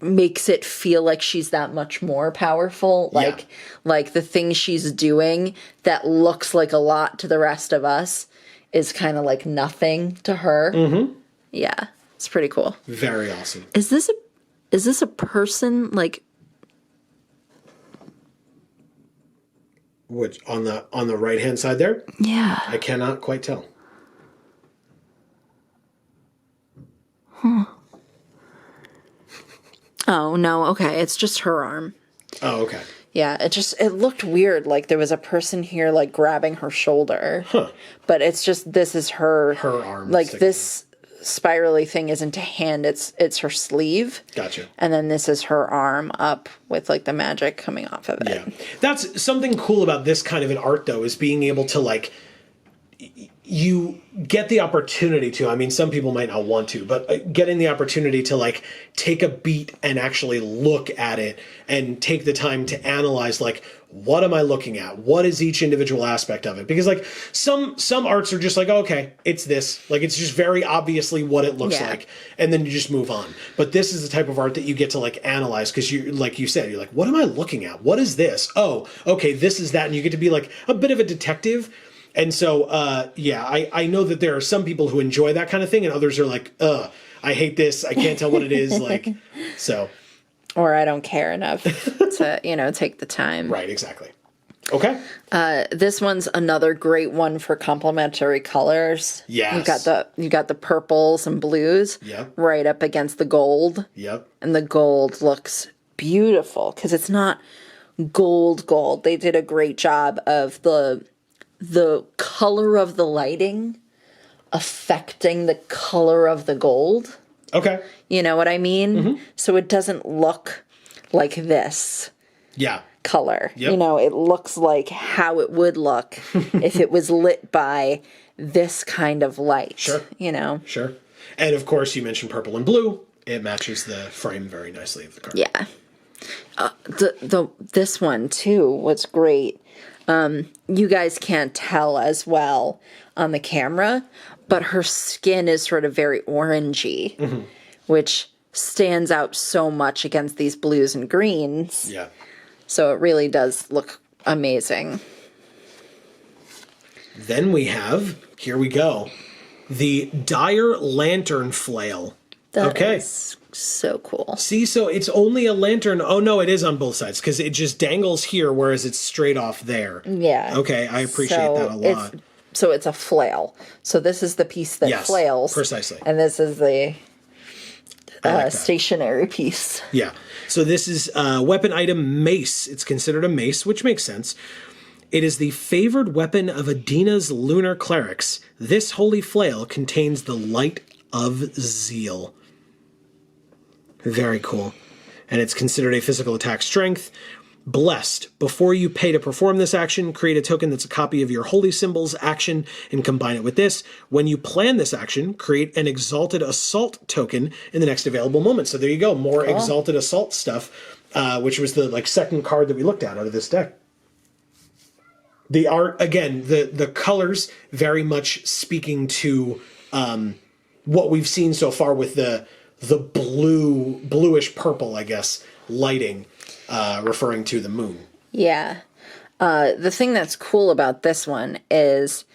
Speaker 2: makes it feel like she's that much more powerful. Like the thing she's doing that looks like a lot to the rest of us is kind of like nothing to her. Mm-hmm. Yeah. It's pretty cool.
Speaker 1: Very awesome.
Speaker 2: Is this a person like
Speaker 1: which on the right hand side there?
Speaker 2: Yeah.
Speaker 1: I cannot quite tell.
Speaker 2: Huh. Oh, no, okay. It's just her arm.
Speaker 1: Oh, okay.
Speaker 2: Yeah, it looked weird. Like there was a person here like grabbing her shoulder.
Speaker 1: Huh.
Speaker 2: But it's just, this is her
Speaker 1: arm.
Speaker 2: Like this spirally thing isn't a hand, it's her sleeve.
Speaker 1: Gotcha.
Speaker 2: And then this is her arm up with like the magic coming off of it.
Speaker 1: Yeah. That's something cool about this kind of an art though, is being able to like, you get the opportunity to, I mean, some people might not want to, but getting the opportunity to like take a beat and actually look at it and take the time to analyze, like, what am I looking at? What is each individual aspect of it? Because like some arts are just like, oh, okay, it's this, like, it's just very obviously what it looks like. And then you just move on. But this is the type of art that you get to like analyze. Cause you, like you said, you're like, what am I looking at? What is this? Oh, okay. This is that. And you get to be like a bit of a detective. And so, I know that there are some people who enjoy that kind of thing and others are like, I hate this. I can't tell what it is. Like, so.
Speaker 2: Or I don't care enough to, take the time.
Speaker 1: Right, exactly. Okay.
Speaker 2: This one's another great one for complementary colors.
Speaker 1: Yes.
Speaker 2: You got the purples and blues.
Speaker 1: Yep.
Speaker 2: Right up against the gold.
Speaker 1: Yep.
Speaker 2: And the gold looks beautiful because it's not gold. They did a great job of the color of the lighting affecting the color of the gold.
Speaker 1: Okay.
Speaker 2: You know what I mean?
Speaker 1: Mm-hmm.
Speaker 2: So it doesn't look like this.
Speaker 1: Yeah.
Speaker 2: Color.
Speaker 1: Yep.
Speaker 2: It looks like how it would look if it was lit by this kind of light.
Speaker 1: Sure. Sure. And of course, you mentioned purple and blue. It matches the frame very nicely of the card.
Speaker 2: Yeah. This one too was great. You guys can't tell as well on the camera, but her skin is sort of very orangey, which stands out so much against these blues and greens.
Speaker 1: Yeah.
Speaker 2: So it really does look amazing.
Speaker 1: Then we have, here we go, the Dire Lantern Flail.
Speaker 2: That is so cool.
Speaker 1: See, so it's only a lantern. Oh, no, it is on both sides because it just dangles here, whereas it's straight off there.
Speaker 2: Yeah.
Speaker 1: Okay, I appreciate that a lot.
Speaker 2: So it's a flail. So this is the piece that flails.
Speaker 1: Precisely.
Speaker 2: And this is the
Speaker 1: like
Speaker 2: stationary piece.
Speaker 1: Yeah. So this is a weapon item mace. It's considered a mace, which makes sense. It is the favored weapon of Adina's lunar clerics. This holy flail contains the light of zeal. Very cool. And it's considered a physical attack strength. Blessed. Before you pay to perform this action, create a token that's a copy of your holy symbol's action and combine it with this. When you plan this action, create an Exalted Assault token in the next available moment. So there you go. More Exalted Assault stuff, which was the second card that we looked at out of this deck. The art, again, the colors very much speaking to what we've seen so far with the bluish purple, I guess, lighting, referring to the moon.
Speaker 2: Yeah. The thing that's cool about this one is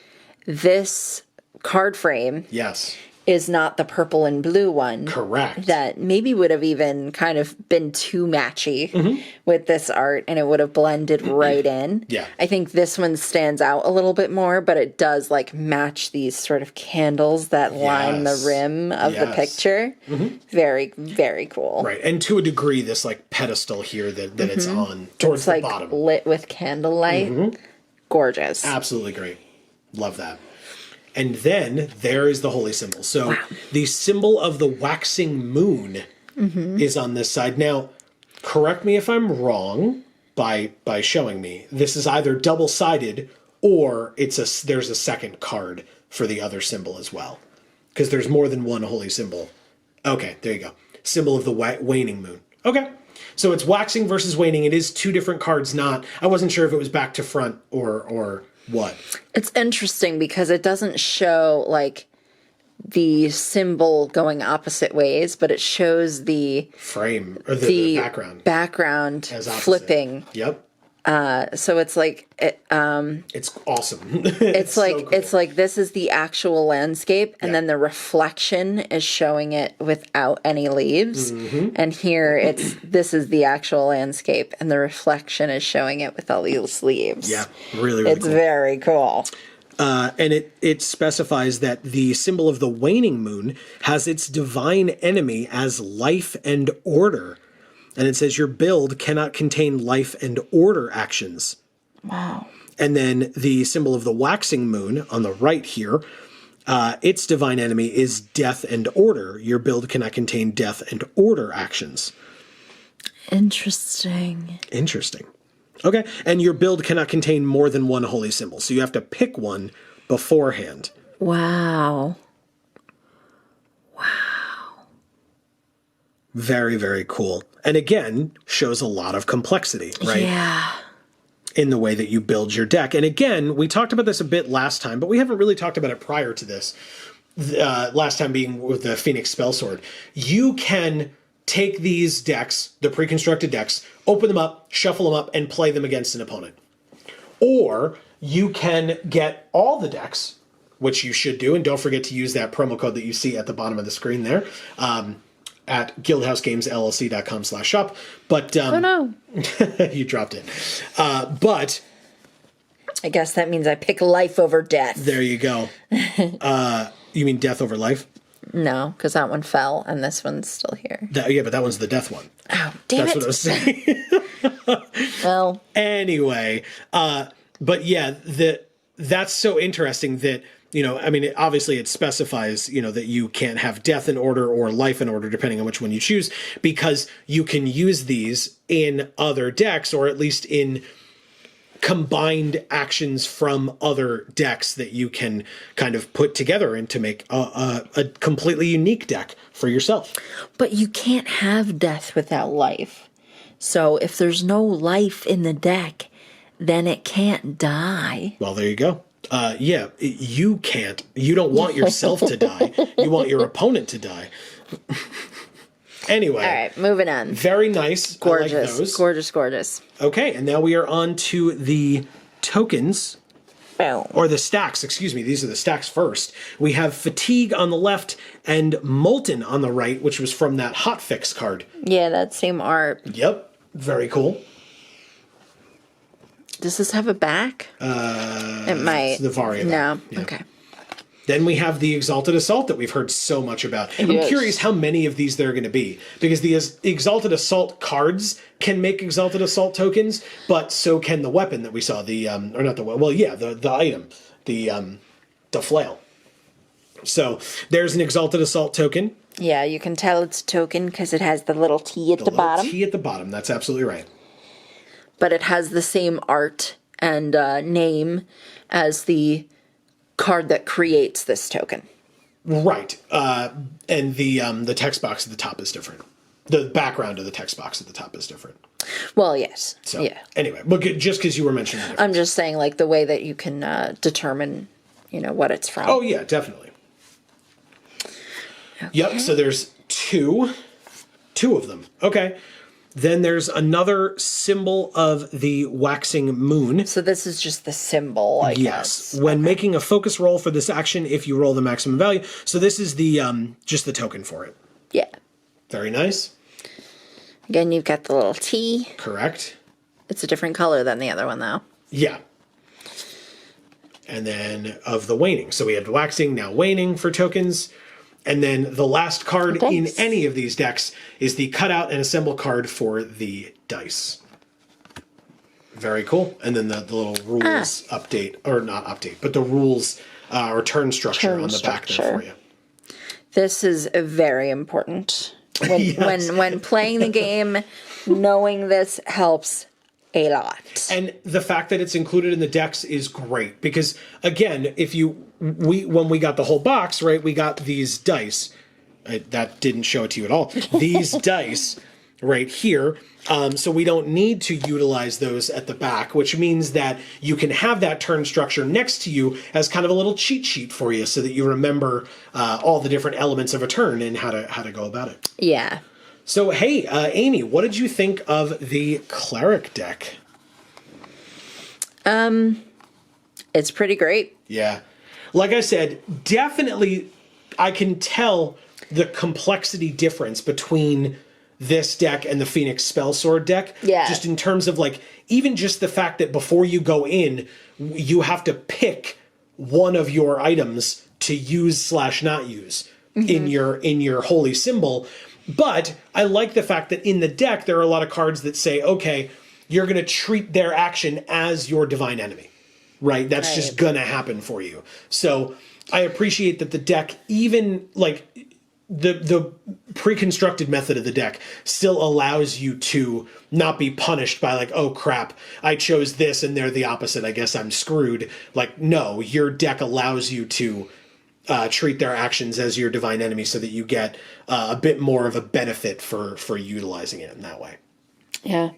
Speaker 2: this card frame is not the purple and blue one.
Speaker 1: Correct.
Speaker 2: That maybe would have even kind of been too matchy with this art, and it would have blended right in.
Speaker 1: Yeah.
Speaker 2: I think this one stands out a little bit more, but it does like match these sort of candles that line the rim of the picture. Very, very cool.
Speaker 1: Right. And to a degree, this like pedestal here that it's on towards the bottom.
Speaker 2: Lit with candlelight. Gorgeous.
Speaker 1: Absolutely great. Love that. And then there is the holy symbol. So the symbol of the waxing moon is on this side. Now, correct me if I'm wrong by showing me. This is either double-sided or there's a second card for the other symbol as well. Because there's more than one holy symbol. Okay, there you go. Symbol of the waning moon. Okay. So it's waxing versus waning. It is two different cards, I wasn't sure if it was back to front or what.
Speaker 2: It's interesting because it doesn't show like the symbol going opposite ways, but it shows the
Speaker 1: frame or the
Speaker 2: background flipping.
Speaker 1: Yep.
Speaker 2: So it's like
Speaker 1: it's awesome.
Speaker 2: It's like
Speaker 1: so cool.
Speaker 2: It's like this is the actual landscape, and then the reflection is showing it without any leaves. And here this is the actual landscape, and the reflection is showing it with all these leaves.
Speaker 1: Yeah, really
Speaker 2: it's
Speaker 1: cool.
Speaker 2: very cool.
Speaker 1: And it specifies that the symbol of the waning moon has its divine enemy as life and order. And it says your build cannot contain life and order actions.
Speaker 2: Wow.
Speaker 1: And then the symbol of the waxing moon on the right here, its divine enemy is death and order. Your build cannot contain death and order actions.
Speaker 2: Interesting.
Speaker 1: Okay. And your build cannot contain more than one holy symbol. So you have to pick one beforehand.
Speaker 2: Wow.
Speaker 1: Very, very cool. And again, shows a lot of complexity, right?
Speaker 2: Yeah.
Speaker 1: In the way that you build your deck. And again, we talked about this a bit last time, but we haven't really talked about it prior to this. Last time being with the Phoenix Spellsword. You can take these decks, the pre-constructed decks, open them up, shuffle them up, and play them against an opponent. Or you can get all the decks, which you should do, and don't forget to use that promo code that you see at the bottom of the screen there. At guildhousegamesllc.com/shop. But
Speaker 2: oh no.
Speaker 1: You dropped it. But
Speaker 2: I guess that means I pick life over death.
Speaker 1: There you go. You mean death over life?
Speaker 2: No, because that one fell and this one's still here.
Speaker 1: Yeah, but that one's the death one.
Speaker 2: Oh, damn
Speaker 1: That's
Speaker 2: it.
Speaker 1: what I was saying.
Speaker 2: Well.
Speaker 1: Anyway, but yeah, that's so interesting that, I mean, obviously it specifies, that you can't have death in order or life in order, depending on which one you choose, because you can use these in other decks, or at least in combined actions from other decks that you can kind of put together and to make a completely unique deck for yourself. But
Speaker 2: you can't have death without life. So if there's no life in the deck, then it can't die.
Speaker 1: Well, there you go. Yeah, you can't. You don't want yourself to die. You want your opponent to die. Anyway.
Speaker 2: All right, moving on.
Speaker 1: Very nice.
Speaker 2: Gorgeous.
Speaker 1: I like those.
Speaker 2: Gorgeous, gorgeous.
Speaker 1: Okay, and now we are on to the tokens.
Speaker 2: Boom.
Speaker 1: Or the stacks, excuse me. These are the stacks first. We have Fatigue on the left and Molten on the right, which was from that Hotfix card.
Speaker 2: Yeah, that same art.
Speaker 1: Yep. Very cool.
Speaker 2: Does this have a back? It might.
Speaker 1: It's the Varia.
Speaker 2: No.
Speaker 1: Yeah.
Speaker 2: Okay.
Speaker 1: Then we have the Exalted Assault that we've heard so much about. I'm curious how many of these there are going to be, because the Exalted Assault cards can make Exalted Assault tokens, but so can the weapon that we saw. The or not the well, yeah, the item, the flail. So there's an Exalted Assault token.
Speaker 2: Yeah, you can tell it's a token because it has the little T at the bottom.
Speaker 1: T at the bottom. That's absolutely right.
Speaker 2: But it has the same art and name as the card that creates this token.
Speaker 1: Right. And the text box at the top is different. The background of the text box at the top is different.
Speaker 2: Well, yes.
Speaker 1: So,
Speaker 2: yeah.
Speaker 1: Anyway, but just because you were mentioning the difference.
Speaker 2: I'm just saying, like, the way that you can determine, what it's from.
Speaker 1: Oh, yeah, definitely. Okay. Yep, so there's two of them. Okay. Then there's another symbol of the waxing moon.
Speaker 2: So this is just the symbol, I guess.
Speaker 1: Yes. When making a focus roll for this action, if you roll the maximum value. So this is the just the token for it.
Speaker 2: Yeah.
Speaker 1: Very nice.
Speaker 2: Again, you've got the little T.
Speaker 1: Correct.
Speaker 2: It's a different color than the other one, though.
Speaker 1: Yeah. And then of the waning. So we had waxing, now waning for tokens. And then the last card in any of these decks is the cutout and assemble card for the dice. Very cool. And then the little rules update, or not update, but the rules or turn structure on the back there for you.
Speaker 2: This is very important. When,
Speaker 1: Yes.
Speaker 2: when playing the game, knowing this helps a lot.
Speaker 1: And the fact that it's included in the decks is great because, again, when we got the whole box, right, we got these dice. That didn't show it to you at all. These dice right here. So we don't need to utilize those at the back, which means that you can have that turn structure next to you as kind of a little cheat sheet for you so that you remember all the different elements of a turn and how to go about it.
Speaker 2: Yeah.
Speaker 1: So, hey, Amy, what did you think of the Cleric deck?
Speaker 2: It's pretty great.
Speaker 1: Yeah. Like I said, definitely I can tell the complexity difference between this deck and the Phoenix Spellsword deck.
Speaker 2: Yeah.
Speaker 1: Just in terms of, like, even just the fact that before you go in, you have to pick one of your items to use / not use in your holy symbol. But I like the fact that in the deck, there are a lot of cards that say, okay, you're going to treat their action as your divine enemy, right? That's just going to happen for you. So I appreciate that the deck, even like the pre-constructed method of the deck still allows you to not be punished by like, oh crap, I chose this and they're the opposite. I guess I'm screwed. Like, no, your deck allows you to treat their actions as your divine enemy so that you get a bit more of a benefit for utilizing it in that way.
Speaker 2: Yeah.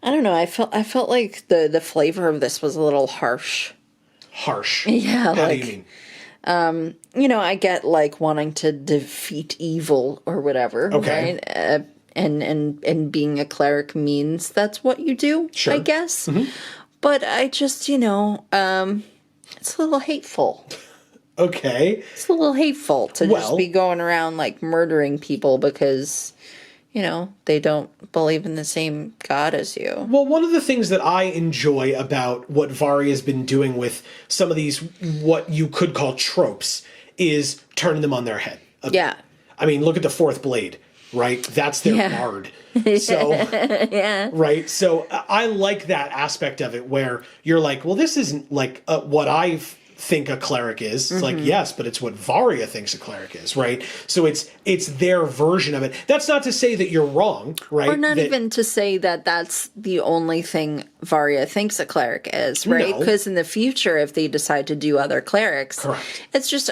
Speaker 2: I don't know. I felt like the flavor of this was a little harsh.
Speaker 1: Harsh?
Speaker 2: Yeah.
Speaker 1: How do you mean?
Speaker 2: I get like wanting to defeat evil or whatever.
Speaker 1: Okay.
Speaker 2: Right? And being a cleric means that's what you do,
Speaker 1: Sure.
Speaker 2: I guess.
Speaker 1: Mm-hmm.
Speaker 2: But I just, it's a little hateful.
Speaker 1: Okay.
Speaker 2: It's a little hateful to just be going around like murdering people because, they don't believe in the same God as you.
Speaker 1: Well, one of the things that I enjoy about what Varia has been doing with some of these, what you could call tropes, is turning them on their head.
Speaker 2: Yeah.
Speaker 1: I mean, look at the fourth blade, right? That's their bard. So,
Speaker 2: Yeah.
Speaker 1: right? So I like that aspect of it where you're like, well, this isn't like what I think a cleric is. It's like, yes, but it's what Varia thinks a cleric is, right? So it's their version of it. That's not to say that you're wrong, right?
Speaker 2: Or not even to say that that's the only thing Varia thinks a cleric is, right?
Speaker 1: No.
Speaker 2: Because in the future, if they decide to do other clerics,
Speaker 1: Correct.
Speaker 2: It's just,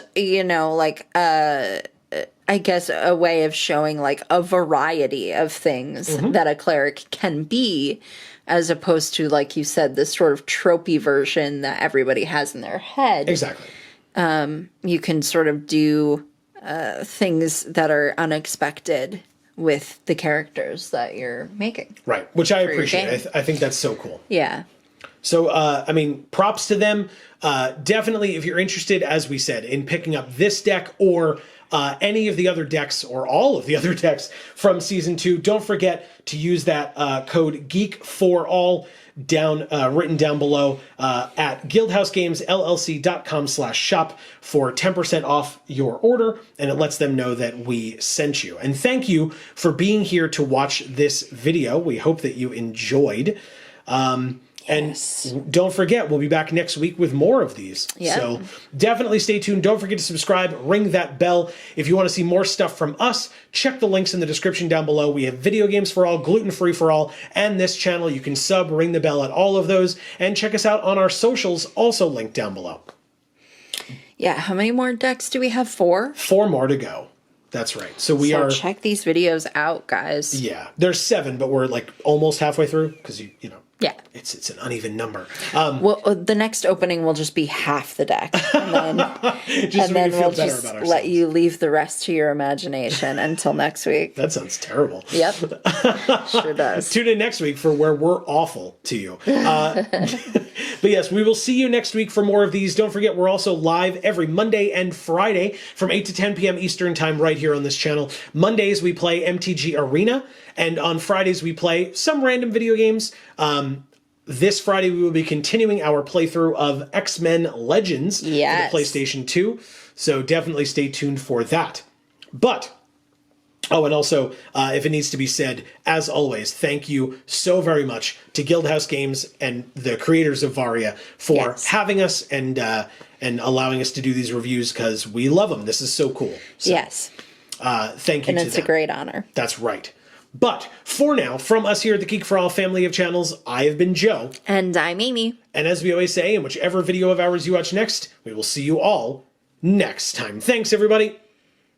Speaker 2: I guess a way of showing like a variety of things that a cleric can be, as opposed to, like you said, this sort of tropey version that everybody has in their head.
Speaker 1: Exactly.
Speaker 2: You can sort of do things that are unexpected with the characters that you're making.
Speaker 1: Right, which I
Speaker 2: your
Speaker 1: appreciate.
Speaker 2: game.
Speaker 1: I think that's so cool.
Speaker 2: Yeah.
Speaker 1: So, I mean, props to them. Definitely, if you're interested, as we said, in picking up this deck or any of the other decks or all of the other decks from Season 2, don't forget to use that code GEEK4ALL written down below at guildhousegamesllc.com/shop for 10% off your order, and it lets them know that we sent you. And thank you for being here to watch this video. We hope that you enjoyed. And don't forget, we'll be back next week with more of these.
Speaker 2: Yep.
Speaker 1: So definitely stay tuned. Don't forget to subscribe, ring that bell. If you want to see more stuff from us, check the links in the description down below. We have Video Games for All, Gluten Free for All, and this channel. You can sub, ring the bell at all of those, and check us out on our socials, also linked down below.
Speaker 2: Yeah, how many more decks do we have? 4?
Speaker 1: 4 more to go. That's right. So we are...
Speaker 2: check these videos out, guys.
Speaker 1: Yeah, there's 7, but we're like almost halfway through, because you know.
Speaker 2: Yeah.
Speaker 1: It's an uneven number.
Speaker 2: Well, the next opening will just be half the deck. And then, we'll just let you leave the rest to your imagination until next week.
Speaker 1: That sounds terrible.
Speaker 2: Yep. Sure does.
Speaker 1: Tune in next week for where we're awful to you. But yes, we will see you next week for more of these. Don't forget, we're also live every Monday and Friday from 8 to 10 p.m. Eastern Time right here on this channel. Mondays, we play MTG Arena. And on Fridays, we play some random video games. This Friday, we will be continuing our playthrough of X-Men Legends for the PlayStation 2. So definitely stay tuned for that. But, and also, if it needs to be said, as always, thank you so very much to Guildhouse Games and the creators of Varia for having us and allowing us to do these reviews, because we love them. This is so cool. So,
Speaker 2: yes.
Speaker 1: Thank you to them.
Speaker 2: And it's a great honor.
Speaker 1: That's right. But for now, from us here at the Geek for All family of channels, I have been Joe.
Speaker 2: And I'm Amy.
Speaker 1: And as we always say, in whichever video of ours you watch next, we will see you all next time. Thanks, everybody.